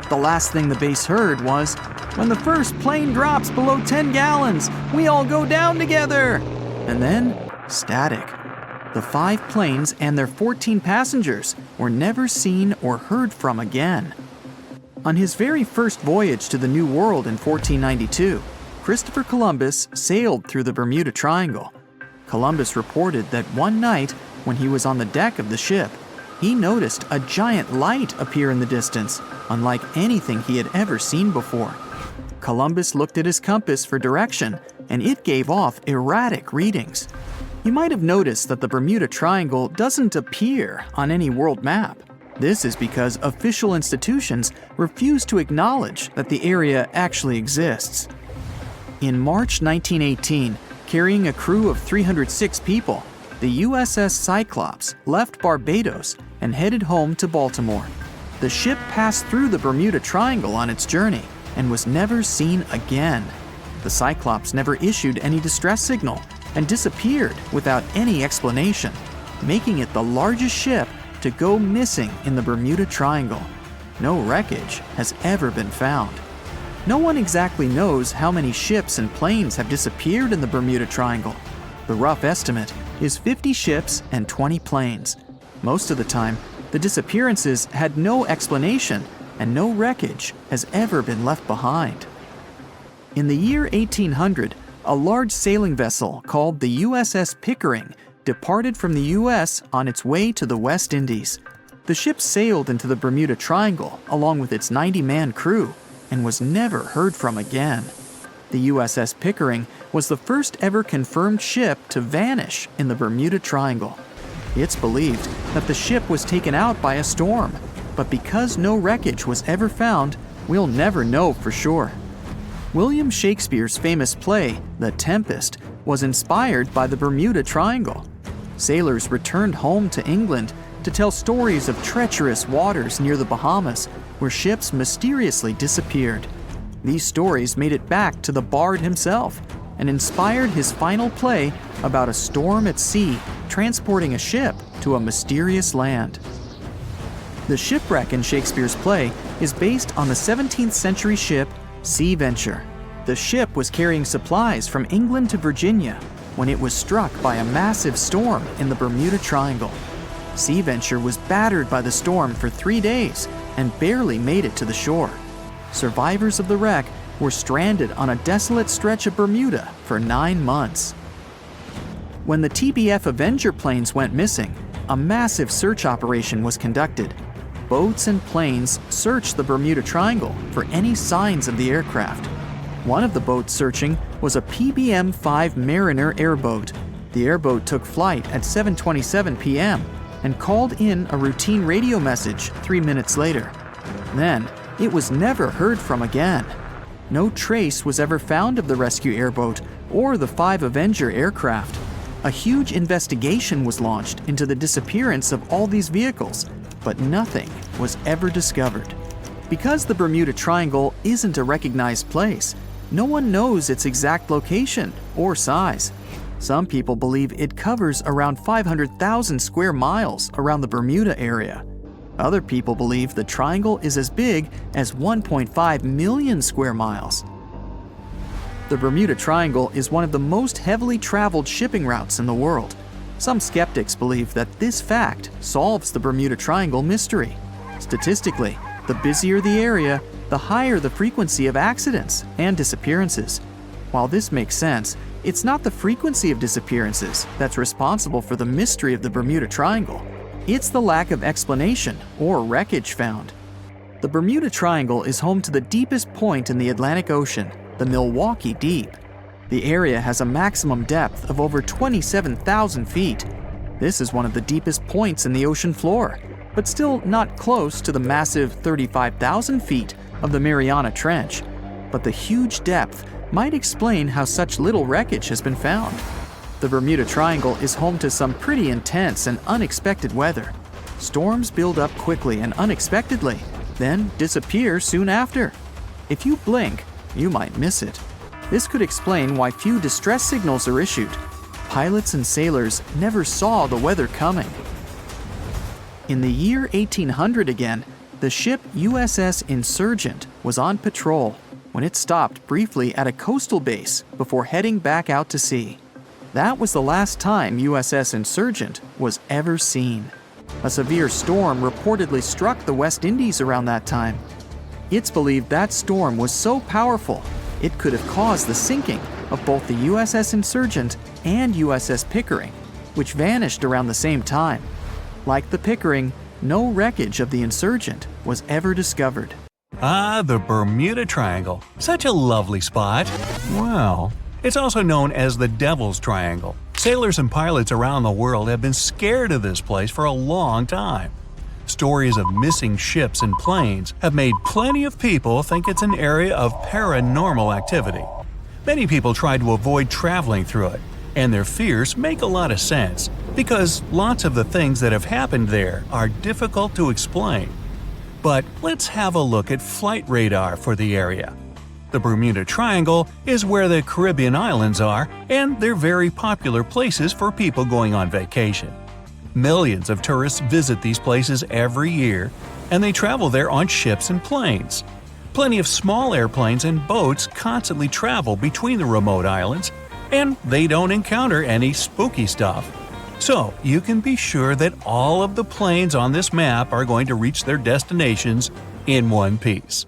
The last thing the base heard was, "When the first plane drops below 10 gallons, we all go down together." And then, static. The 5 planes and their 14 passengers were never seen or heard from again. On his very first voyage to the New World in 1492, Christopher Columbus sailed through the Bermuda Triangle. Columbus reported that one night, when he was on the deck of the ship, he noticed a giant light appear in the distance, unlike anything he had ever seen before. Columbus looked at his compass for direction, and it gave off erratic readings. You might have noticed that the Bermuda Triangle doesn't appear on any world map. This is because official institutions refuse to acknowledge that the area actually exists. In March 1918, carrying a crew of 306 people, the USS Cyclops left Barbados and headed home to Baltimore. The ship passed through the Bermuda Triangle on its journey and was never seen again. The Cyclops never issued any distress signal and disappeared without any explanation, making it the largest ship to go missing in the Bermuda Triangle. No wreckage has ever been found. No one exactly knows how many ships and planes have disappeared in the Bermuda Triangle. The rough estimate is 50 ships and 20 planes. Most of the time, the disappearances had no explanation and no wreckage has ever been left behind. In the year 1800, a large sailing vessel called the USS Pickering departed from the US on its way to the West Indies. The ship sailed into the Bermuda Triangle along with its 90-man crew and was never heard from again. The USS Pickering was the first ever confirmed ship to vanish in the Bermuda Triangle. It's believed that the ship was taken out by a storm, but because no wreckage was ever found, we'll never know for sure. William Shakespeare's famous play, The Tempest, was inspired by the Bermuda Triangle. Sailors returned home to England to tell stories of treacherous waters near the Bahamas, where ships mysteriously disappeared. These stories made it back to the bard himself and inspired his final play about a storm at sea transporting a ship to a mysterious land. The shipwreck in Shakespeare's play is based on the 17th century ship Sea Venture. The ship was carrying supplies from England to Virginia when it was struck by a massive storm in the Bermuda Triangle. Sea Venture was battered by the storm for 3 days and barely made it to the shore. Survivors of the wreck were stranded on a desolate stretch of Bermuda for 9 months. When the TBF Avenger planes went missing, a massive search operation was conducted. Boats and planes searched the Bermuda Triangle for any signs of the aircraft. One of the boats searching was a PBM-5 Mariner airboat. The airboat took flight at 7:27 p.m. and called in a routine radio message 3 minutes later. Then, it was never heard from again. No trace was ever found of the rescue airboat or the 5 Avenger aircraft. A huge investigation was launched into the disappearance of all these vehicles, but nothing was ever discovered. Because the Bermuda Triangle isn't a recognized place, no one knows its exact location or size. Some people believe it covers around 500,000 square miles around the Bermuda area. Other people believe the triangle is as big as 1.5 million square miles. The Bermuda Triangle is one of the most heavily traveled shipping routes in the world. Some skeptics believe that this fact solves the Bermuda Triangle mystery. Statistically, the busier the area, the higher the frequency of accidents and disappearances. While this makes sense, it's not the frequency of disappearances that's responsible for the mystery of the Bermuda Triangle. It's the lack of explanation or wreckage found. The Bermuda Triangle is home to the deepest point in the Atlantic Ocean, the Milwaukee Deep. The area has a maximum depth of over 27,000 feet. This is one of the deepest points in the ocean floor, but still not close to the massive 35,000 feet of the Mariana Trench. But the huge depth might explain how such little wreckage has been found. The Bermuda Triangle is home to some pretty intense and unexpected weather. Storms build up quickly and unexpectedly, then disappear soon after. If you blink, you might miss it. This could explain why few distress signals are issued. Pilots and sailors never saw the weather coming. In the year 1800 again, the ship USS Insurgent was on patrol when it stopped briefly at a coastal base before heading back out to sea. That was the last time USS Insurgent was ever seen. A severe storm reportedly struck the West Indies around that time. It's believed that storm was so powerful, it could have caused the sinking of both the USS Insurgent and USS Pickering, which vanished around the same time. Like the Pickering, no wreckage of the Insurgent was ever discovered. Ah, the Bermuda Triangle. Such a lovely spot. Well, it's also known as the Devil's Triangle. Sailors and pilots around the world have been scared of this place for a long time. Stories of missing ships and planes have made plenty of people think it's an area of paranormal activity. Many people try to avoid traveling through it, and their fears make a lot of sense because lots of the things that have happened there are difficult to explain. But let's have a look at flight radar for the area. The Bermuda Triangle is where the Caribbean islands are, and they're very popular places for people going on vacation. Millions of tourists visit these places every year, and they travel there on ships and planes. Plenty of small airplanes and boats constantly travel between the remote islands, and they don't encounter any spooky stuff. So you can be sure that all of the planes on this map are going to reach their destinations in one piece.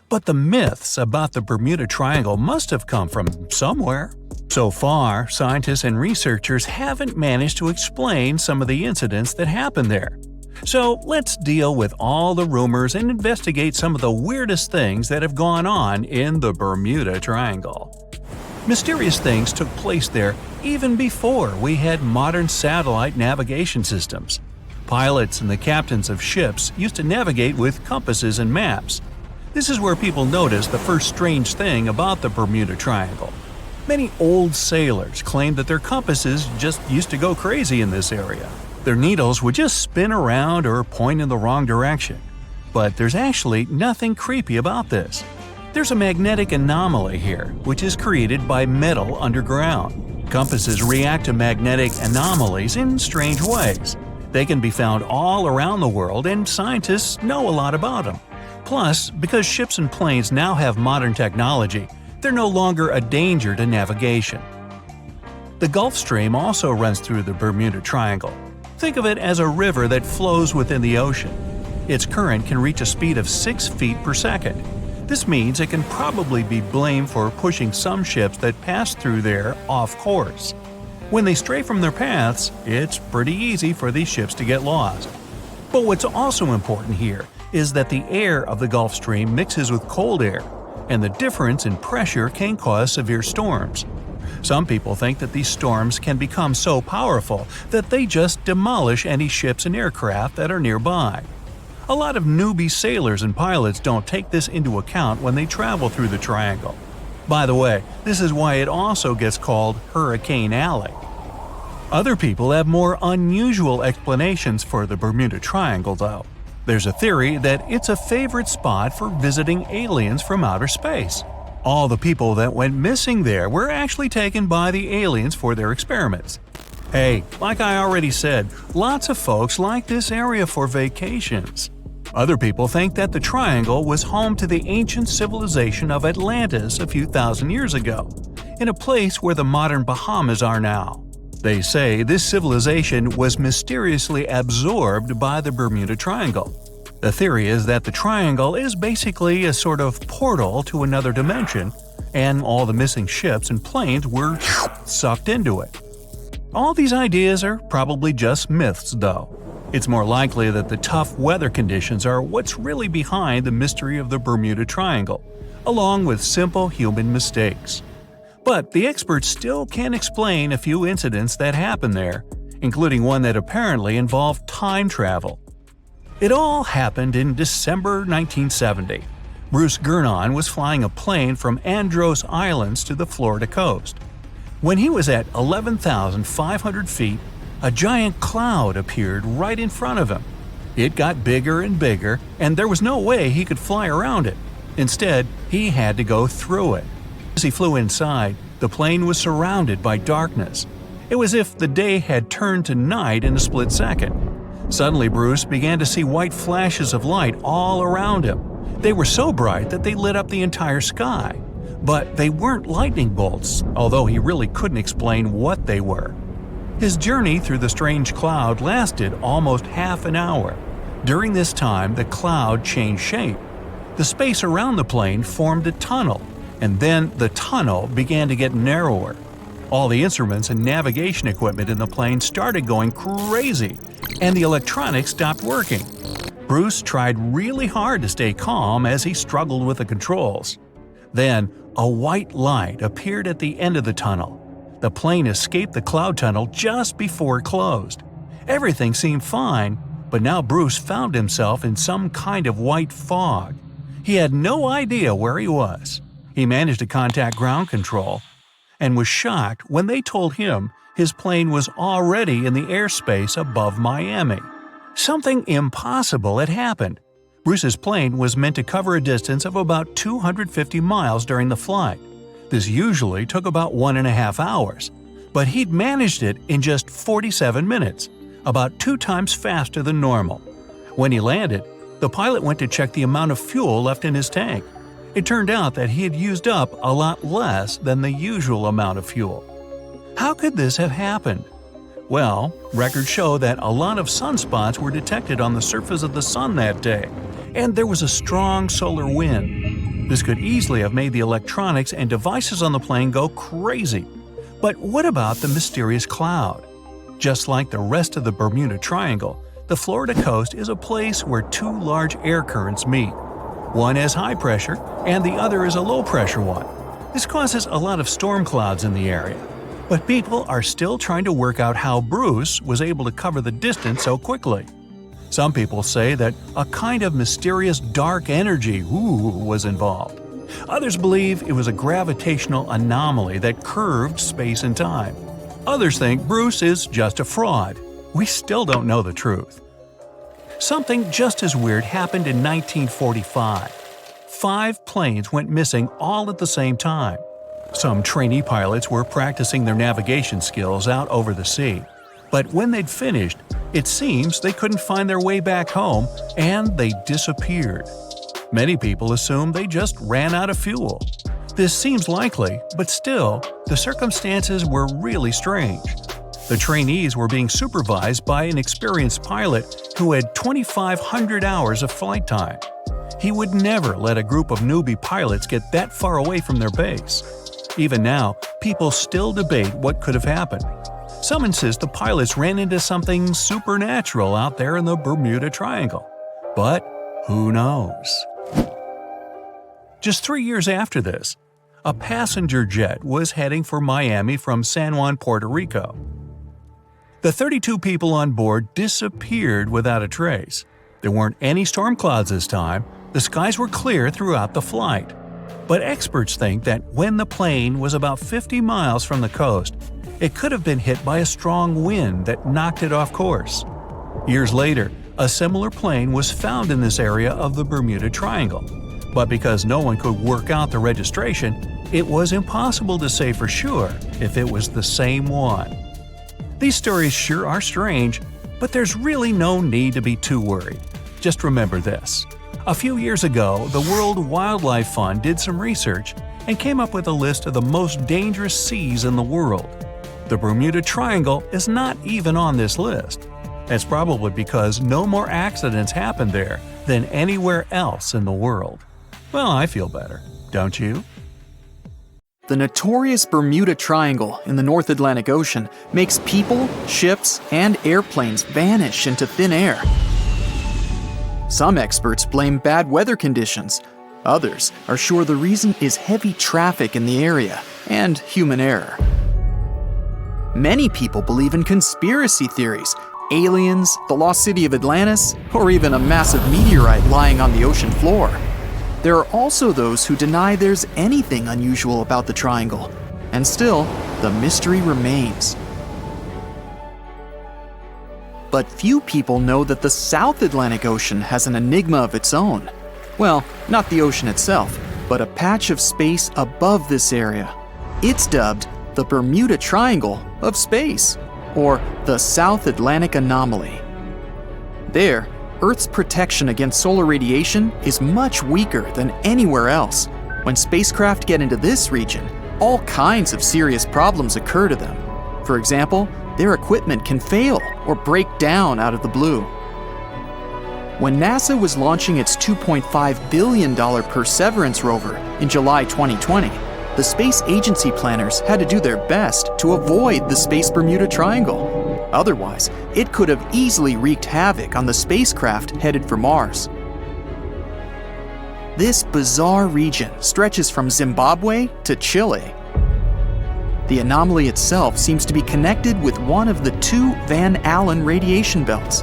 But the myths about the Bermuda Triangle must have come from somewhere. So far, scientists and researchers haven't managed to explain some of the incidents that happened there. So let's deal with all the rumors and investigate some of the weirdest things that have gone on in the Bermuda Triangle. Mysterious things took place there even before we had modern satellite navigation systems. Pilots and the captains of ships used to navigate with compasses and maps. This is where people noticed the first strange thing about the Bermuda Triangle. Many old sailors claimed that their compasses just used to go crazy in this area. Their needles would just spin around or point in the wrong direction. But there's actually nothing creepy about this. There's a magnetic anomaly here, which is created by metal underground. Compasses react to magnetic anomalies in strange ways. They can be found all around the world, and scientists know a lot about them. Plus, because ships and planes now have modern technology, they're no longer a danger to navigation. The Gulf Stream also runs through the Bermuda Triangle. Think of it as a river that flows within the ocean. Its current can reach a speed of 6 feet per second. This means it can probably be blamed for pushing some ships that pass through there off course. When they stray from their paths, it's pretty easy for these ships to get lost. But what's also important here is that the air of the Gulf Stream mixes with cold air, and the difference in pressure can cause severe storms. Some people think that these storms can become so powerful that they just demolish any ships and aircraft that are nearby. A lot of newbie sailors and pilots don't take this into account when they travel through the triangle. By the way, this is why it also gets called Hurricane Alley. Other people have more unusual explanations for the Bermuda Triangle, though. There's a theory that it's a favorite spot for visiting aliens from outer space. All the people that went missing there were actually taken by the aliens for their experiments. Hey, like I already said, lots of folks like this area for vacations. Other people think that the Triangle was home to the ancient civilization of Atlantis a few thousand years ago, in a place where the modern Bahamas are now. They say this civilization was mysteriously absorbed by the Bermuda Triangle. The theory is that the Triangle is basically a sort of portal to another dimension, and all the missing ships and planes were sucked into it. All these ideas are probably just myths, though. It's more likely that the tough weather conditions are what's really behind the mystery of the Bermuda Triangle, along with simple human mistakes. But the experts still can't explain a few incidents that happened there, including one that apparently involved time travel. It all happened in December 1970. Bruce Gurnon was flying a plane from Andros Islands to the Florida coast. When he was at 11,500 feet, a giant cloud appeared right in front of him. It got bigger and bigger, and there was no way he could fly around it. Instead, he had to go through it. As he flew inside, the plane was surrounded by darkness. It was as if the day had turned to night in a split second. Suddenly, Bruce began to see white flashes of light all around him. They were so bright that they lit up the entire sky. But they weren't lightning bolts, although he really couldn't explain what they were. His journey through the strange cloud lasted almost half an hour. During this time, the cloud changed shape. The space around the plane formed a tunnel, and then the tunnel began to get narrower. All the instruments and navigation equipment in the plane started going crazy, and the electronics stopped working. Bruce tried really hard to stay calm as he struggled with the controls. Then, a white light appeared at the end of the tunnel. The plane escaped the cloud tunnel just before it closed. Everything seemed fine, but now Bruce found himself in some kind of white fog. He had no idea where he was. He managed to contact ground control and was shocked when they told him his plane was already in the airspace above Miami. Something impossible had happened. Bruce's plane was meant to cover a distance of about 250 miles during the flight. This usually took about 1.5 hours, but he'd managed it in just 47 minutes, about 2 times faster than normal. When he landed, the pilot went to check the amount of fuel left in his tank. It turned out that he had used up a lot less than the usual amount of fuel. How could this have happened? Well, records show that a lot of sunspots were detected on the surface of the sun that day, and there was a strong solar wind. This could easily have made the electronics and devices on the plane go crazy. But what about the mysterious cloud? Just like the rest of the Bermuda Triangle, the Florida coast is a place where 2 large air currents meet. One has high pressure, and the other is a low-pressure one. This causes a lot of storm clouds in the area. But people are still trying to work out how Bruce was able to cover the distance so quickly. Some people say that a kind of mysterious dark energy was involved. Others believe it was a gravitational anomaly that curved space and time. Others think Bruce is just a fraud. We still don't know the truth. Something just as weird happened in 1945. 5 planes went missing all at the same time. Some trainee pilots were practicing their navigation skills out over the sea. But when they'd finished, it seems they couldn't find their way back home, and they disappeared. Many people assume they just ran out of fuel. This seems likely, but still, the circumstances were really strange. The trainees were being supervised by an experienced pilot who had 2,500 hours of flight time. He would never let a group of newbie pilots get that far away from their base. Even now, people still debate what could have happened. Some insist the pilots ran into something supernatural out there in the Bermuda Triangle. But who knows? Just 3 years after this, a passenger jet was heading for Miami from San Juan, Puerto Rico. The 32 people on board disappeared without a trace. There weren't any storm clouds this time. The skies were clear throughout the flight. But experts think that when the plane was about 50 miles from the coast, it could have been hit by a strong wind that knocked it off course. Years later, a similar plane was found in this area of the Bermuda Triangle. But because no one could work out the registration, it was impossible to say for sure if it was the same one. These stories sure are strange, but there's really no need to be too worried. Just remember this. A few years ago, the World Wildlife Fund did some research and came up with a list of the most dangerous seas in the world. The Bermuda Triangle is not even on this list. That's probably because no more accidents happen there than anywhere else in the world. Well, I feel better, don't you? The notorious Bermuda Triangle in the North Atlantic Ocean makes people, ships, and airplanes vanish into thin air. Some experts blame bad weather conditions. Others are sure the reason is heavy traffic in the area and human error. Many people believe in conspiracy theories, aliens, the lost city of Atlantis, or even a massive meteorite lying on the ocean floor. There are also those who deny there's anything unusual about the triangle, and still, the mystery remains. But few people know that the South Atlantic Ocean has an enigma of its own. Well, not the ocean itself, but a patch of space above this area. It's dubbed the Bermuda Triangle of space, or the South Atlantic Anomaly. There, Earth's protection against solar radiation is much weaker than anywhere else. When spacecraft get into this region, all kinds of serious problems occur to them. For example, their equipment can fail or break down out of the blue. When NASA was launching its $2.5 billion Perseverance rover in July 2020, the space agency planners had to do their best to avoid the Space Bermuda Triangle. Otherwise, it could have easily wreaked havoc on the spacecraft headed for Mars. This bizarre region stretches from Zimbabwe to Chile. The anomaly itself seems to be connected with one of the two Van Allen radiation belts.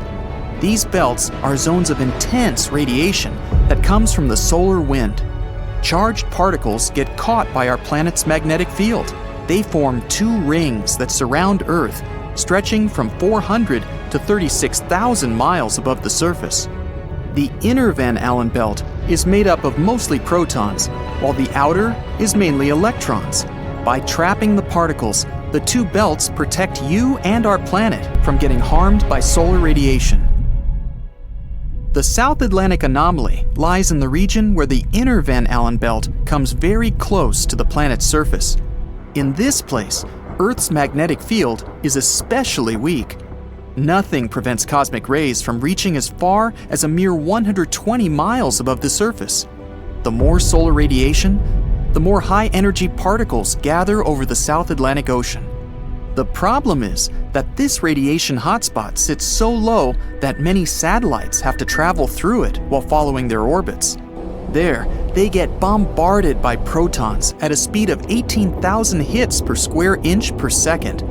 These belts are zones of intense radiation that comes from the solar wind. Charged particles get caught by our planet's magnetic field. They form two rings that surround Earth, stretching from 400 to 36,000 miles above the surface. The inner Van Allen belt is made up of mostly protons, while the outer is mainly electrons. By trapping the particles, the two belts protect you and our planet from getting harmed by solar radiation. The South Atlantic Anomaly lies in the region where the inner Van Allen belt comes very close to the planet's surface. In this place, Earth's magnetic field is especially weak. Nothing prevents cosmic rays from reaching as far as a mere 120 miles above the surface. The more solar radiation, the more high-energy particles gather over the South Atlantic Ocean. The problem is that this radiation hotspot sits so low that many satellites have to travel through it while following their orbits. There, they get bombarded by protons at a speed of 18,000 hits per square inch per second.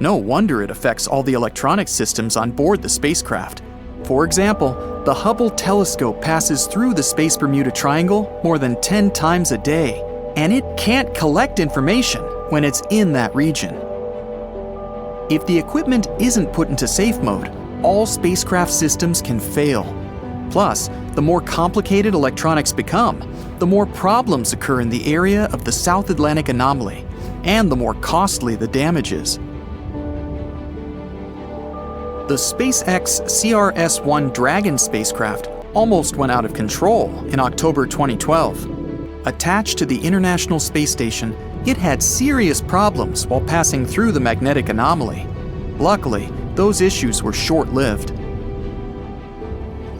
No wonder it affects all the electronic systems on board the spacecraft. For example, the Hubble telescope passes through the Space Bermuda Triangle more than 10 times a day, and it can't collect information when it's in that region. If the equipment isn't put into safe mode, all spacecraft systems can fail. Plus, the more complicated electronics become, the more problems occur in the area of the South Atlantic Anomaly, and the more costly the damage is. The SpaceX CRS-1 Dragon spacecraft almost went out of control in October 2012. Attached to the International Space Station, it had serious problems while passing through the magnetic anomaly. Luckily, those issues were short-lived.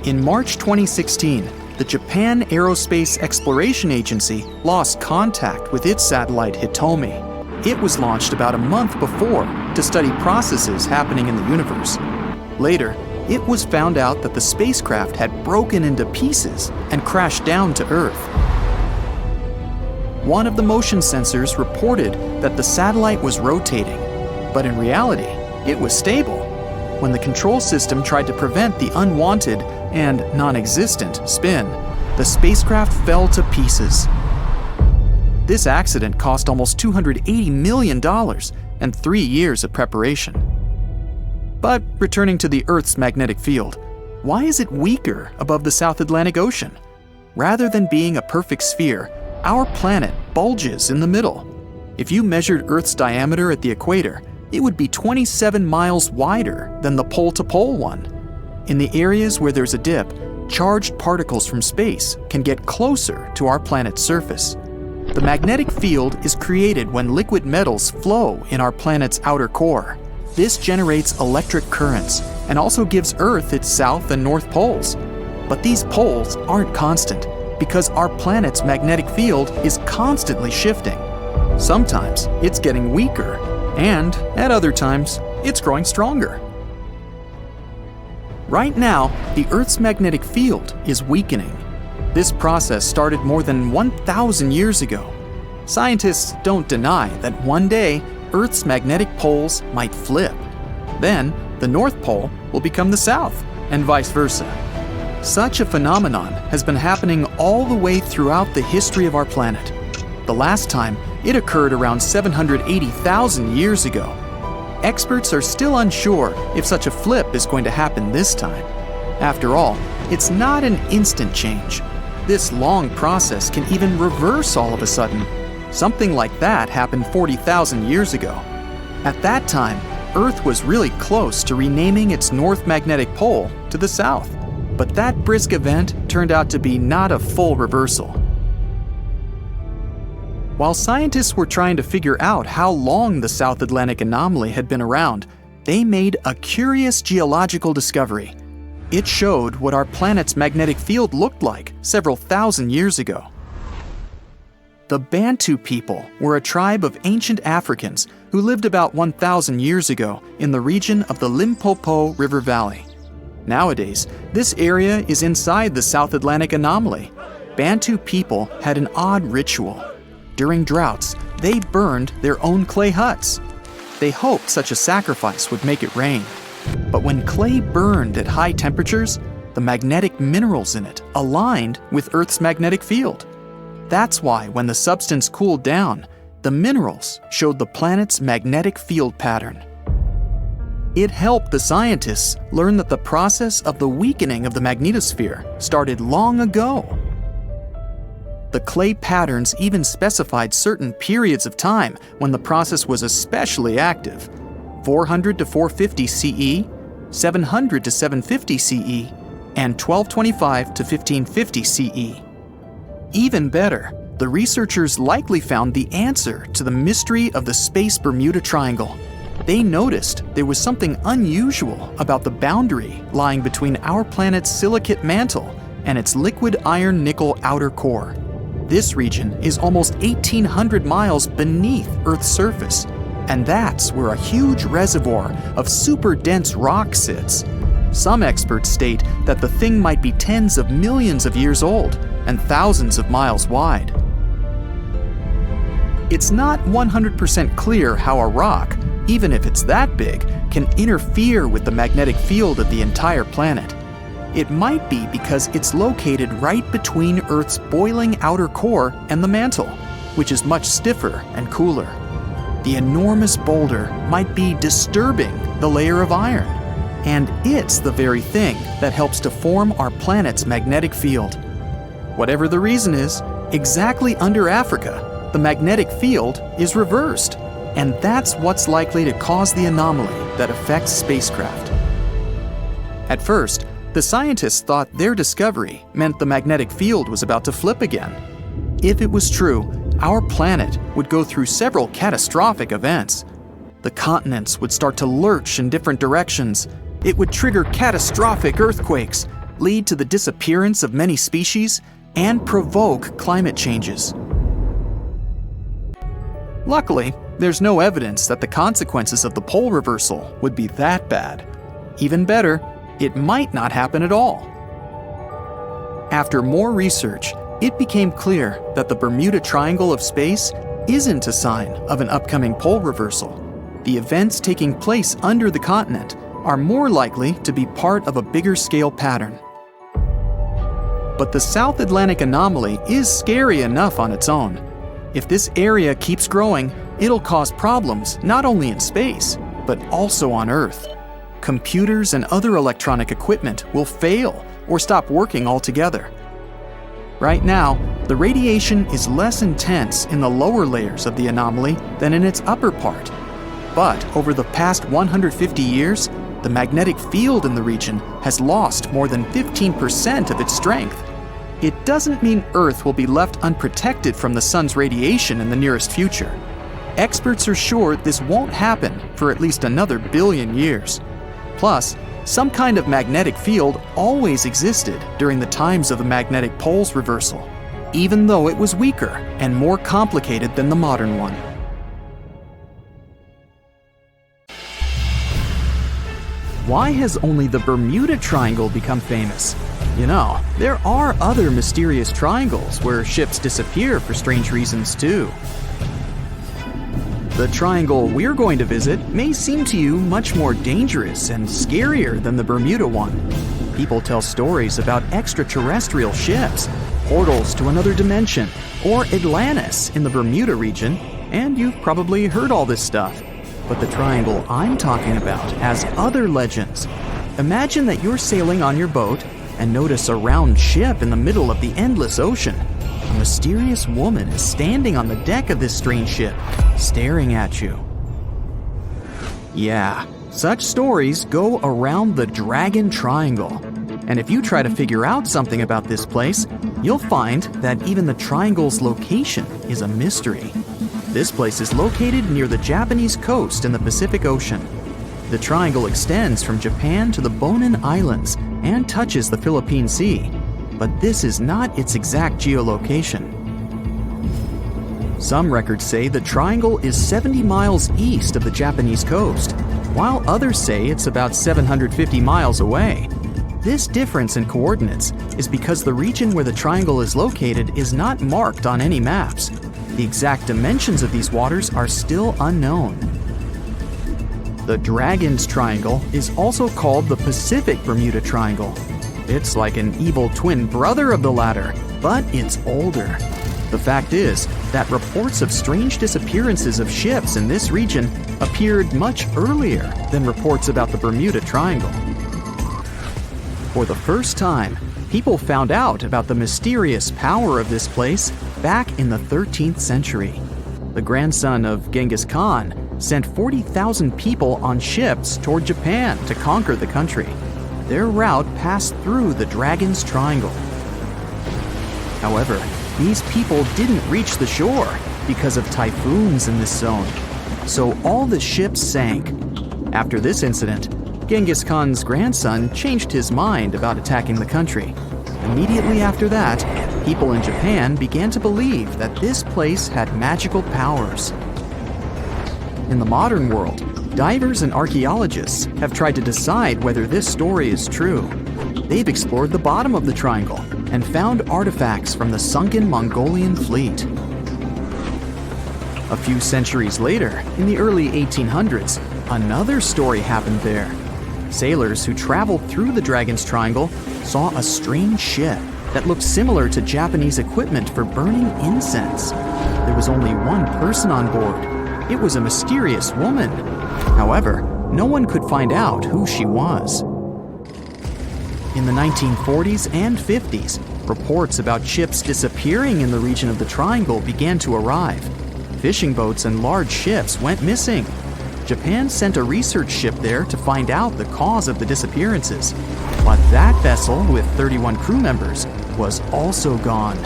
In March 2016, the Japan Aerospace Exploration Agency lost contact with its satellite Hitomi. It was launched about a month before to study processes happening in the universe. Later, it was found out that the spacecraft had broken into pieces and crashed down to Earth. One of the motion sensors reported that the satellite was rotating, but in reality, it was stable. When the control system tried to prevent the unwanted and non-existent spin, the spacecraft fell to pieces. This accident cost almost $280 million and 3 years of preparation. But returning to the Earth's magnetic field, why is it weaker above the South Atlantic Ocean? Rather than being a perfect sphere, our planet bulges in the middle. If you measured Earth's diameter at the equator, it would be 27 miles wider than the pole-to-pole one. In the areas where there's a dip, charged particles from space can get closer to our planet's surface. The magnetic field is created when liquid metals flow in our planet's outer core. This generates electric currents and also gives Earth its south and north poles. But these poles aren't constant because our planet's magnetic field is constantly shifting. Sometimes it's getting weaker, and at other times, it's growing stronger. Right now, the Earth's magnetic field is weakening. This process started more than 1,000 years ago. Scientists don't deny that one day, Earth's magnetic poles might flip. Then, the North Pole will become the South, and vice versa. Such a phenomenon has been happening all the way throughout the history of our planet. The last time, it occurred around 780,000 years ago. Experts are still unsure if such a flip is going to happen this time. After all, it's not an instant change. This long process can even reverse all of a sudden. Something like that happened 40,000 years ago. At that time, Earth was really close to renaming its north magnetic pole to the south. But that brisk event turned out to be not a full reversal. While scientists were trying to figure out how long the South Atlantic anomaly had been around, they made a curious geological discovery. It showed what our planet's magnetic field looked like several thousand years ago. The Bantu people were a tribe of ancient Africans who lived about 1,000 years ago in the region of the Limpopo River Valley. Nowadays, this area is inside the South Atlantic anomaly. Bantu people had an odd ritual. During droughts, they burned their own clay huts. They hoped such a sacrifice would make it rain. But when clay burned at high temperatures, the magnetic minerals in it aligned with Earth's magnetic field. That's why when the substance cooled down, the minerals showed the planet's magnetic field pattern. It helped the scientists learn that the process of the weakening of the magnetosphere started long ago. The clay patterns even specified certain periods of time when the process was especially active: 400 to 450 CE, 700 to 750 CE, and 1225 to 1550 CE. Even better, the researchers likely found the answer to the mystery of the space Bermuda Triangle. They noticed there was something unusual about the boundary lying between our planet's silicate mantle and its liquid iron-nickel outer core. This region is almost 1,800 miles beneath Earth's surface, and that's where a huge reservoir of super dense rock sits. Some experts state that the thing might be tens of millions of years old and thousands of miles wide. It's not 100% clear how a rock, even if it's that big, can interfere with the magnetic field of the entire planet. It might be because it's located right between Earth's boiling outer core and the mantle, which is much stiffer and cooler. The enormous boulder might be disturbing the layer of iron, and it's the very thing that helps to form our planet's magnetic field. Whatever the reason is, exactly under Africa, the magnetic field is reversed, and that's what's likely to cause the anomaly that affects spacecraft. At first, the scientists thought their discovery meant the magnetic field was about to flip again. If it was true, our planet would go through several catastrophic events. The continents would start to lurch in different directions. It would trigger catastrophic earthquakes, lead to the disappearance of many species, and provoke climate changes. Luckily, there's no evidence that the consequences of the pole reversal would be that bad. Even better, it might not happen at all. After more research, it became clear that the Bermuda Triangle of space isn't a sign of an upcoming pole reversal. The events taking place under the continent are more likely to be part of a bigger scale pattern. But the South Atlantic anomaly is scary enough on its own. If this area keeps growing, it'll cause problems not only in space, but also on Earth. Computers and other electronic equipment will fail or stop working altogether. Right now, the radiation is less intense in the lower layers of the anomaly than in its upper part. But over the past 150 years, the magnetic field in the region has lost more than 15% of its strength. It doesn't mean Earth will be left unprotected from the sun's radiation in the nearest future. Experts are sure this won't happen for at least another billion years. Plus, some kind of magnetic field always existed during the times of the magnetic pole's reversal, even though it was weaker and more complicated than the modern one. Why has only the Bermuda Triangle become famous? You know, there are other mysterious triangles where ships disappear for strange reasons too. The triangle we're going to visit may seem to you much more dangerous and scarier than the Bermuda one. People tell stories about extraterrestrial ships, portals to another dimension, or Atlantis in the Bermuda region, and you've probably heard all this stuff. But the triangle I'm talking about has other legends. Imagine that you're sailing on your boat and notice a round ship in the middle of the endless ocean. A mysterious woman is standing on the deck of this strange ship, staring at you. Yeah, such stories go around the Dragon Triangle. And if you try to figure out something about this place, you'll find that even the triangle's location is a mystery. This place is located near the Japanese coast in the Pacific Ocean. The triangle extends from Japan to the Bonin Islands and touches the Philippine Sea, but this is not its exact geolocation. Some records say the triangle is 70 miles east of the Japanese coast, while others say it's about 750 miles away. This difference in coordinates is because the region where the triangle is located is not marked on any maps. The exact dimensions of these waters are still unknown. The Dragon's Triangle is also called the Pacific Bermuda Triangle. It's like an evil twin brother of the latter, but it's older. The fact is that reports of strange disappearances of ships in this region appeared much earlier than reports about the Bermuda Triangle. For the first time, people found out about the mysterious power of this place back in the 13th century. The grandson of Genghis Khan sent 40,000 people on ships toward Japan to conquer the country. Their route passed through the Dragon's Triangle. However, these people didn't reach the shore because of typhoons in this zone, so all the ships sank. After this incident, Genghis Khan's grandson changed his mind about attacking the country. Immediately after that, people in Japan began to believe that this place had magical powers. In the modern world, divers and archaeologists have tried to decide whether this story is true. They've explored the bottom of the triangle and found artifacts from the sunken Mongolian fleet. A few centuries later, in the early 1800s, another story happened there. Sailors who traveled through the Dragon's Triangle saw a strange ship that looked similar to Japanese equipment for burning incense. There was only one person on board. It was a mysterious woman. However, no one could find out who she was. In the 1940s and 50s, reports about ships disappearing in the region of the Triangle began to arrive. Fishing boats and large ships went missing. Japan sent a research ship there to find out the cause of the disappearances. But that vessel, with 31 crew members, was also gone.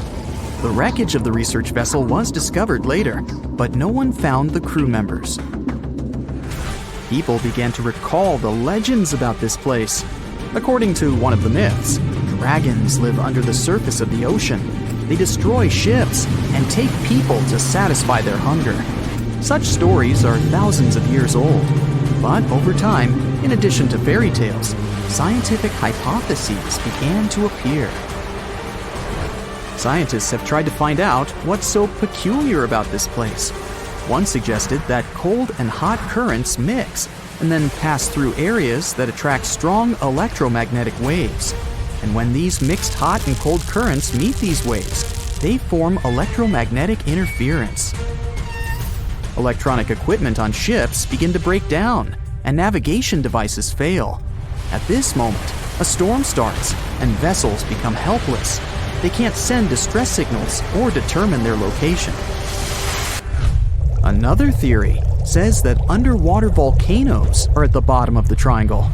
The wreckage of the research vessel was discovered later, but no one found the crew members. People began to recall the legends about this place. According to one of the myths, dragons live under the surface of the ocean. They destroy ships and take people to satisfy their hunger. Such stories are thousands of years old. But over time, in addition to fairy tales, scientific hypotheses began to appear. Scientists have tried to find out what's so peculiar about this place. One suggested that cold and hot currents mix and then pass through areas that attract strong electromagnetic waves. And when these mixed hot and cold currents meet these waves, they form electromagnetic interference. Electronic equipment on ships begin to break down, and navigation devices fail. At this moment, a storm starts, and vessels become helpless. They can't send distress signals or determine their location. Another theory says that underwater volcanoes are at the bottom of the triangle.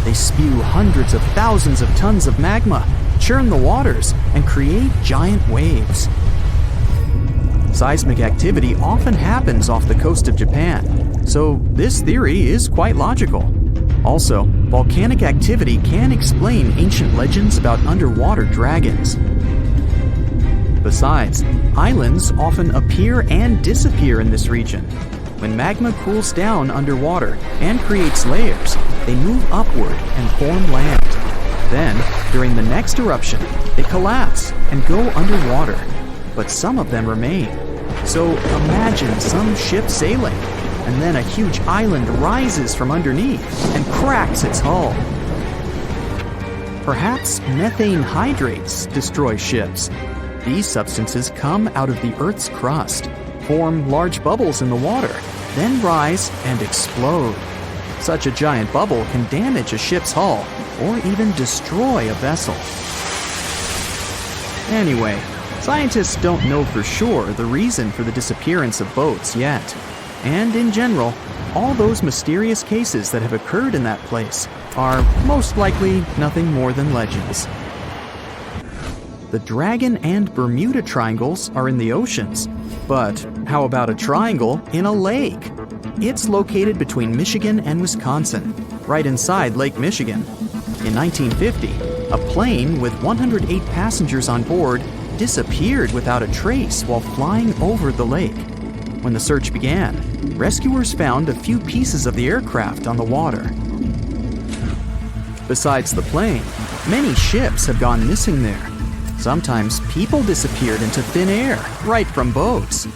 They spew hundreds of thousands of tons of magma, churn the waters, and create giant waves. Seismic activity often happens off the coast of Japan, so this theory is quite logical. Also, volcanic activity can explain ancient legends about underwater dragons. Besides, islands often appear and disappear in this region. When magma cools down underwater and creates layers, they move upward and form land. Then, during the next eruption, they collapse and go underwater. But some of them remain. So imagine some ship sailing, and then a huge island rises from underneath and cracks its hull. Perhaps methane hydrates destroy ships. These substances come out of the Earth's crust, form large bubbles in the water, then rise and explode. Such a giant bubble can damage a ship's hull or even destroy a vessel. Anyway, scientists don't know for sure the reason for the disappearance of boats yet. And in general, all those mysterious cases that have occurred in that place are most likely nothing more than legends. The Dragon and Bermuda Triangles are in the oceans, but how about a triangle in a lake? It's located between Michigan and Wisconsin, right inside Lake Michigan. In 1950, a plane with 108 passengers on board disappeared without a trace while flying over the lake. When the search began, rescuers found a few pieces of the aircraft on the water. Besides the plane, many ships have gone missing there. Sometimes people disappeared into thin air, right from boats.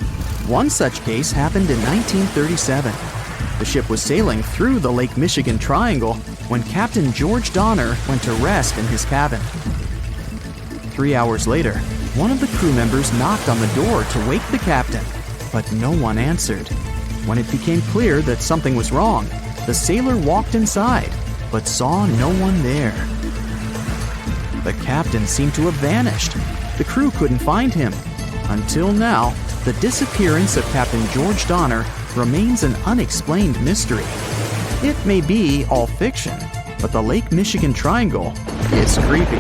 One such case happened in 1937. The ship was sailing through the Lake Michigan Triangle when Captain George Donner went to rest in his cabin. 3 hours later, one of the crew members knocked on the door to wake the captain, but no one answered. When it became clear that something was wrong, the sailor walked inside, but saw no one there. The captain seemed to have vanished. The crew couldn't find him. Until now, the disappearance of Captain George Donner remains an unexplained mystery. It may be all fiction, but the Lake Michigan Triangle is creepy.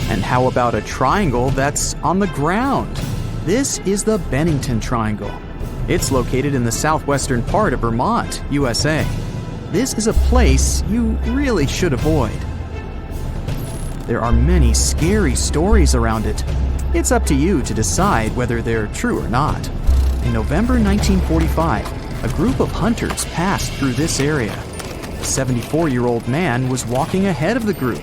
And how about a triangle that's on the ground? This is the Bennington Triangle. It's located in the southwestern part of Vermont, USA. This is a place you really should avoid. There are many scary stories around it. It's up to you to decide whether they're true or not. In November 1945, a group of hunters passed through this area. A 74-year-old man was walking ahead of the group,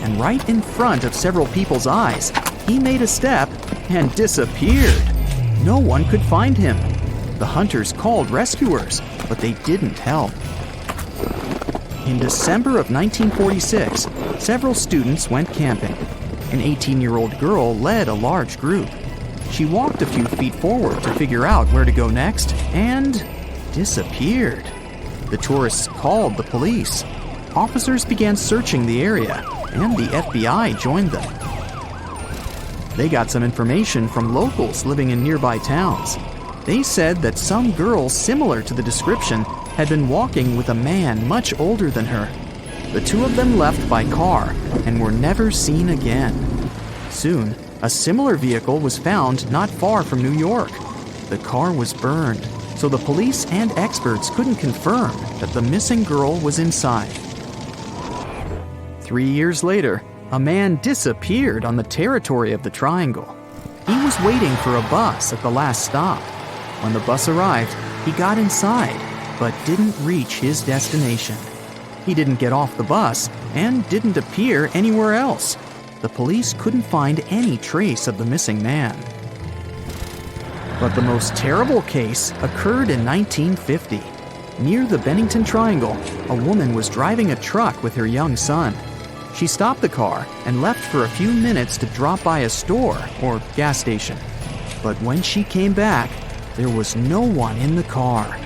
and right in front of several people's eyes, he made a step and disappeared. No one could find him. The hunters called rescuers, but they didn't help. In December of 1946, several students went camping. An 18-year-old girl led a large group. She walked a few feet forward to figure out where to go next and disappeared. The tourists called the police. Officers began searching the area, and the FBI joined them. They got some information from locals living in nearby towns. They said that some girl similar to the description had been walking with a man much older than her. The two of them left by car and were never seen again. Soon, a similar vehicle was found not far from New York. The car was burned, so the police and experts couldn't confirm that the missing girl was inside. 3 years later, a man disappeared on the territory of the Triangle. He was waiting for a bus at the last stop. When the bus arrived, he got inside, but didn't reach his destination. He didn't get off the bus and didn't appear anywhere else. The police couldn't find any trace of the missing man. But the most terrible case occurred in 1950. Near the Bennington Triangle, a woman was driving a truck with her young son. She stopped the car and left for a few minutes to drop by a store or gas station. But when she came back, there was no one in the car.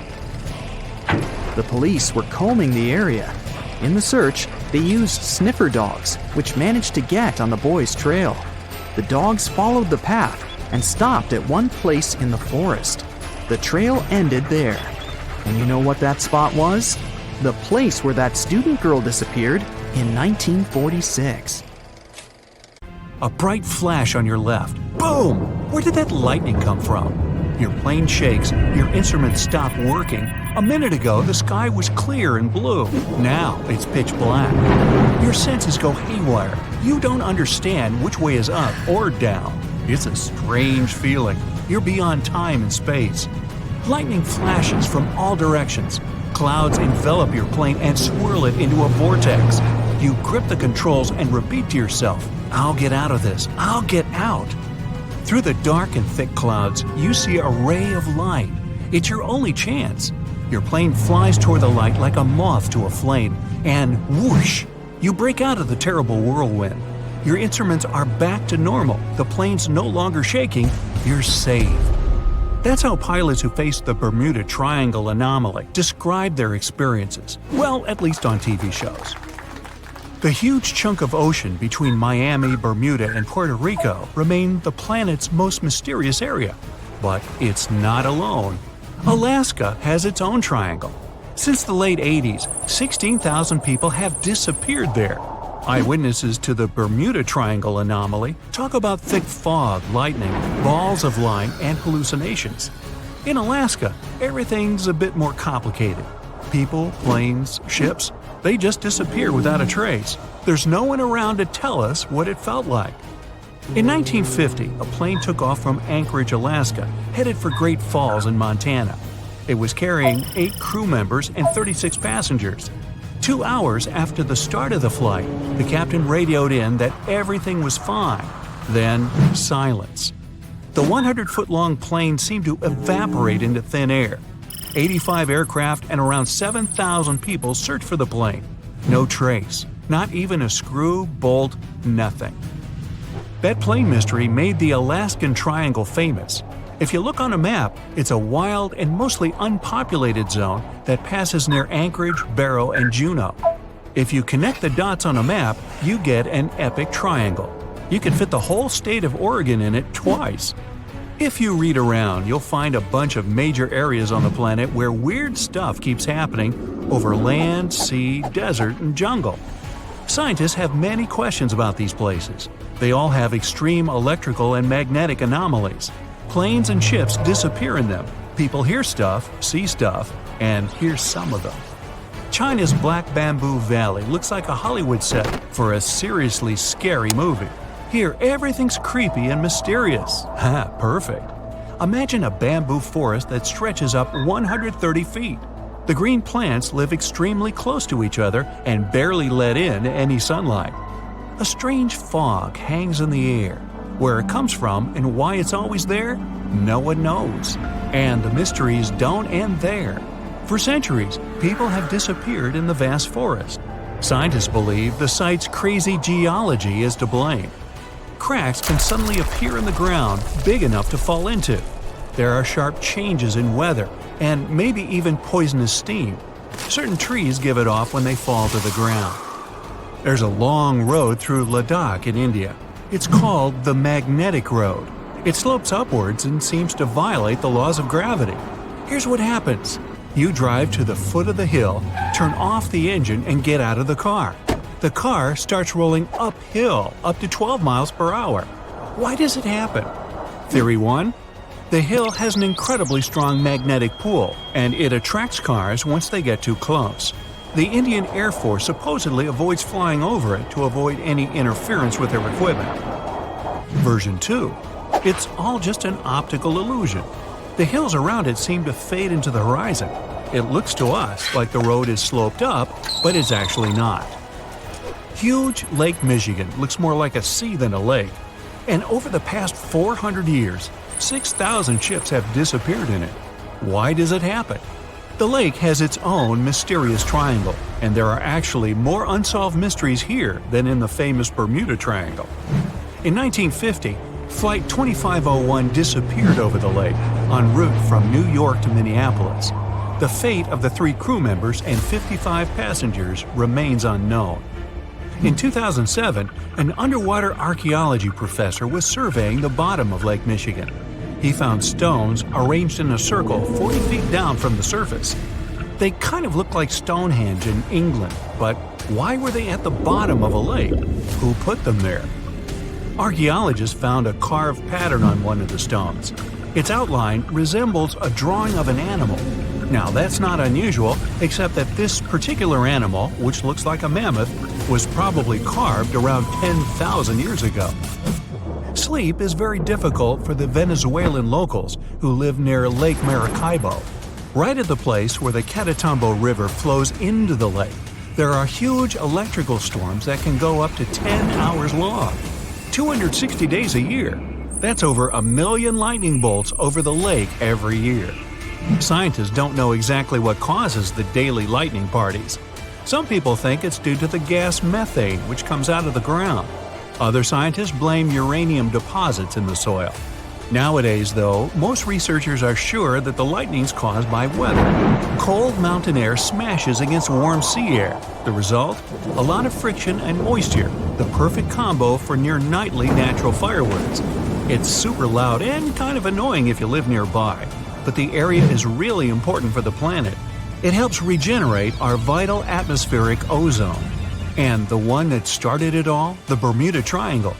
The police were combing the area. In the search, they used sniffer dogs, which managed to get on the boy's trail. The dogs followed the path and stopped at one place in the forest. The trail ended there. And you know what that spot was? The place where that student girl disappeared in 1946. A bright flash on your left. Boom! Where did that lightning come from? Your plane shakes, your instruments stop working. A minute ago, the sky was clear and blue. Now, it's pitch black. Your senses go haywire. You don't understand which way is up or down. It's a strange feeling. You're beyond time and space. Lightning flashes from all directions. Clouds envelop your plane and swirl it into a vortex. You grip the controls and repeat to yourself, "I'll get out of this. I'll get out." Through the dark and thick clouds, you see a ray of light. It's your only chance. Your plane flies toward the light like a moth to a flame, and whoosh! You break out of the terrible whirlwind. Your instruments are back to normal, the plane's no longer shaking, you're safe. That's how pilots who faced the Bermuda Triangle anomaly describe their experiences, well, at least on TV shows. The huge chunk of ocean between Miami, Bermuda, and Puerto Rico remain the planet's most mysterious area. But it's not alone. Alaska has its own triangle. Since the late 80s, 16,000 people have disappeared there. Eyewitnesses to the Bermuda Triangle anomaly talk about thick fog, lightning, balls of light, and hallucinations. In Alaska, everything's a bit more complicated. People, planes, ships, they just disappear without a trace. There's no one around to tell us what it felt like. In 1950, a plane took off from Anchorage, Alaska, headed for Great Falls in Montana. It was carrying 8 crew members and 36 passengers. 2 hours after the start of the flight, the captain radioed in that everything was fine. Then, silence. The 100-foot-long plane seemed to evaporate into thin air. 85 aircraft and around 7,000 people searched for the plane. No trace. Not even a screw, bolt, nothing. That plane mystery made the Alaskan Triangle famous. If you look on a map, it's a wild and mostly unpopulated zone that passes near Anchorage, Barrow, and Juneau. If you connect the dots on a map, you get an epic triangle. You can fit the whole state of Oregon in it twice. If you read around, you'll find a bunch of major areas on the planet where weird stuff keeps happening over land, sea, desert, and jungle. Scientists have many questions about these places. They all have extreme electrical and magnetic anomalies. Planes and ships disappear in them. People hear stuff, see stuff, and here's some of them. China's Black Bamboo Valley looks like a Hollywood set for a seriously scary movie. Here, everything's creepy and mysterious. Ha, perfect. Imagine a bamboo forest that stretches up 130 feet. The green plants live extremely close to each other and barely let in any sunlight. A strange fog hangs in the air. Where it comes from and why it's always there, no one knows. And the mysteries don't end there. For centuries, people have disappeared in the vast forest. Scientists believe the site's crazy geology is to blame. Cracks can suddenly appear in the ground big enough to fall into. There are sharp changes in weather, and maybe even poisonous steam. Certain trees give it off when they fall to the ground. There's a long road through Ladakh in India. It's called the Magnetic Road. It slopes upwards and seems to violate the laws of gravity. Here's what happens. You drive to the foot of the hill, turn off the engine, and get out of the car. The car starts rolling uphill up to 12 miles per hour. Why does it happen? Theory 1. The hill has an incredibly strong magnetic pull, and it attracts cars once they get too close. The Indian Air Force supposedly avoids flying over it to avoid any interference with their equipment. Version 2. It's all just an optical illusion. The hills around it seem to fade into the horizon. It looks to us like the road is sloped up, but it's actually not. Huge Lake Michigan looks more like a sea than a lake. And over the past 400 years, 6,000 ships have disappeared in it. Why does it happen? The lake has its own mysterious triangle, and there are actually more unsolved mysteries here than in the famous Bermuda Triangle. In 1950, Flight 2501 disappeared over the lake, en route from New York to Minneapolis. The fate of the 3 crew members and 55 passengers remains unknown. In 2007, an underwater archaeology professor was surveying the bottom of Lake Michigan. He found stones arranged in a circle 40 feet down from the surface. They kind of look like Stonehenge in England, but why were they at the bottom of a lake? Who put them there? Archaeologists found a carved pattern on one of the stones. Its outline resembles a drawing of an animal. Now, that's not unusual, except that this particular animal, which looks like a mammoth, was probably carved around 10,000 years ago. Sleep is very difficult for the Venezuelan locals who live near Lake Maracaibo. Right at the place where the Catatumbo River flows into the lake, there are huge electrical storms that can go up to 10 hours long. 260 days a year. That's over 1 million lightning bolts over the lake every year. Scientists don't know exactly what causes the daily lightning parties. Some people think it's due to the gas methane which comes out of the ground. Other scientists blame uranium deposits in the soil. Nowadays, though, most researchers are sure that the lightning's caused by weather. Cold mountain air smashes against warm sea air. The result? A lot of friction and moisture, the perfect combo for near-nightly natural fireworks. It's super loud and kind of annoying if you live nearby, but the area is really important for the planet. It helps regenerate our vital atmospheric ozone. And the one that started it all? The Bermuda Triangle.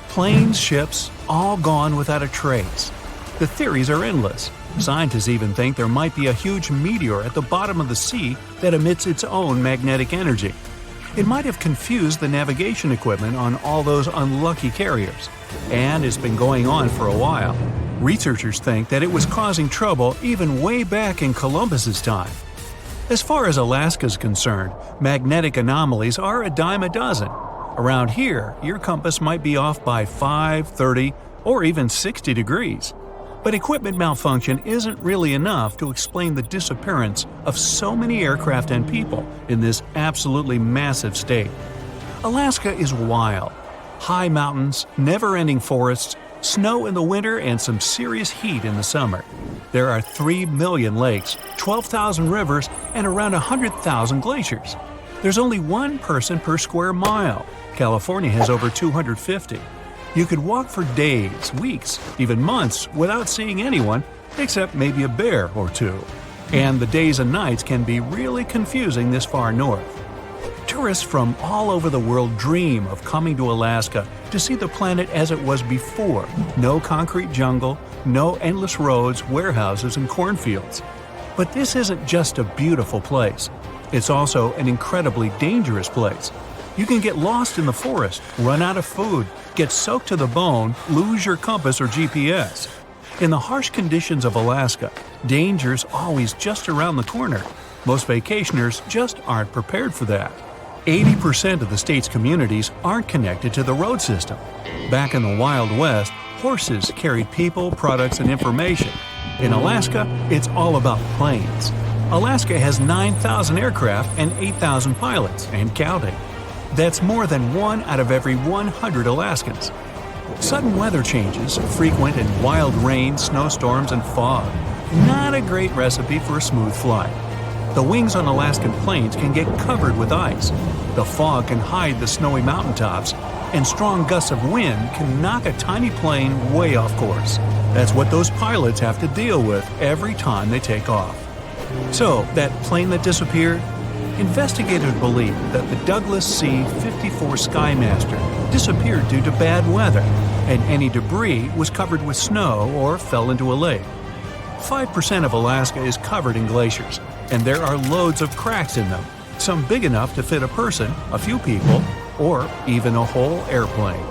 Planes, ships, all gone without a trace. The theories are endless. Scientists even think there might be a huge meteor at the bottom of the sea that emits its own magnetic energy. It might have confused the navigation equipment on all those unlucky carriers. And it's been going on for a while. Researchers think that it was causing trouble even way back in Columbus's time. As far as Alaska's concerned, magnetic anomalies are a dime a dozen. Around here, your compass might be off by 5, 30, or even 60 degrees. But equipment malfunction isn't really enough to explain the disappearance of so many aircraft and people in this absolutely massive state. Alaska is wild. High mountains, never-ending forests, snow in the winter, and some serious heat in the summer. There are 3 million lakes, 12,000 rivers, and around 100,000 glaciers. There's only one person per square mile. California has over 250. You could walk for days, weeks, even months without seeing anyone, except maybe a bear or two. And the days and nights can be really confusing this far north. Tourists from all over the world dream of coming to Alaska to see the planet as it was before. No concrete jungle, no endless roads, warehouses, and cornfields. But this isn't just a beautiful place. It's also an incredibly dangerous place. You can get lost in the forest, run out of food, get soaked to the bone, lose your compass or GPS. In the harsh conditions of Alaska, danger's always just around the corner. Most vacationers just aren't prepared for that. 80% of the state's communities aren't connected to the road system. Back in the Wild West, horses carried people, products, and information. In Alaska, it's all about planes. Alaska has 9,000 aircraft and 8,000 pilots, and counting. That's more than 1 out of every 100 Alaskans. Sudden weather changes, frequent and wild rain, snowstorms, and fog. Not a great recipe for a smooth flight. The wings on Alaskan planes can get covered with ice. The fog can hide the snowy mountaintops, and strong gusts of wind can knock a tiny plane way off course. That's what those pilots have to deal with every time they take off. So, that plane that disappeared? Investigators believe that the Douglas C-54 Skymaster disappeared due to bad weather, and any debris was covered with snow or fell into a lake. 5% of Alaska is covered in glaciers, and there are loads of cracks in them, some big enough to fit a person, a few people, or even a whole airplane.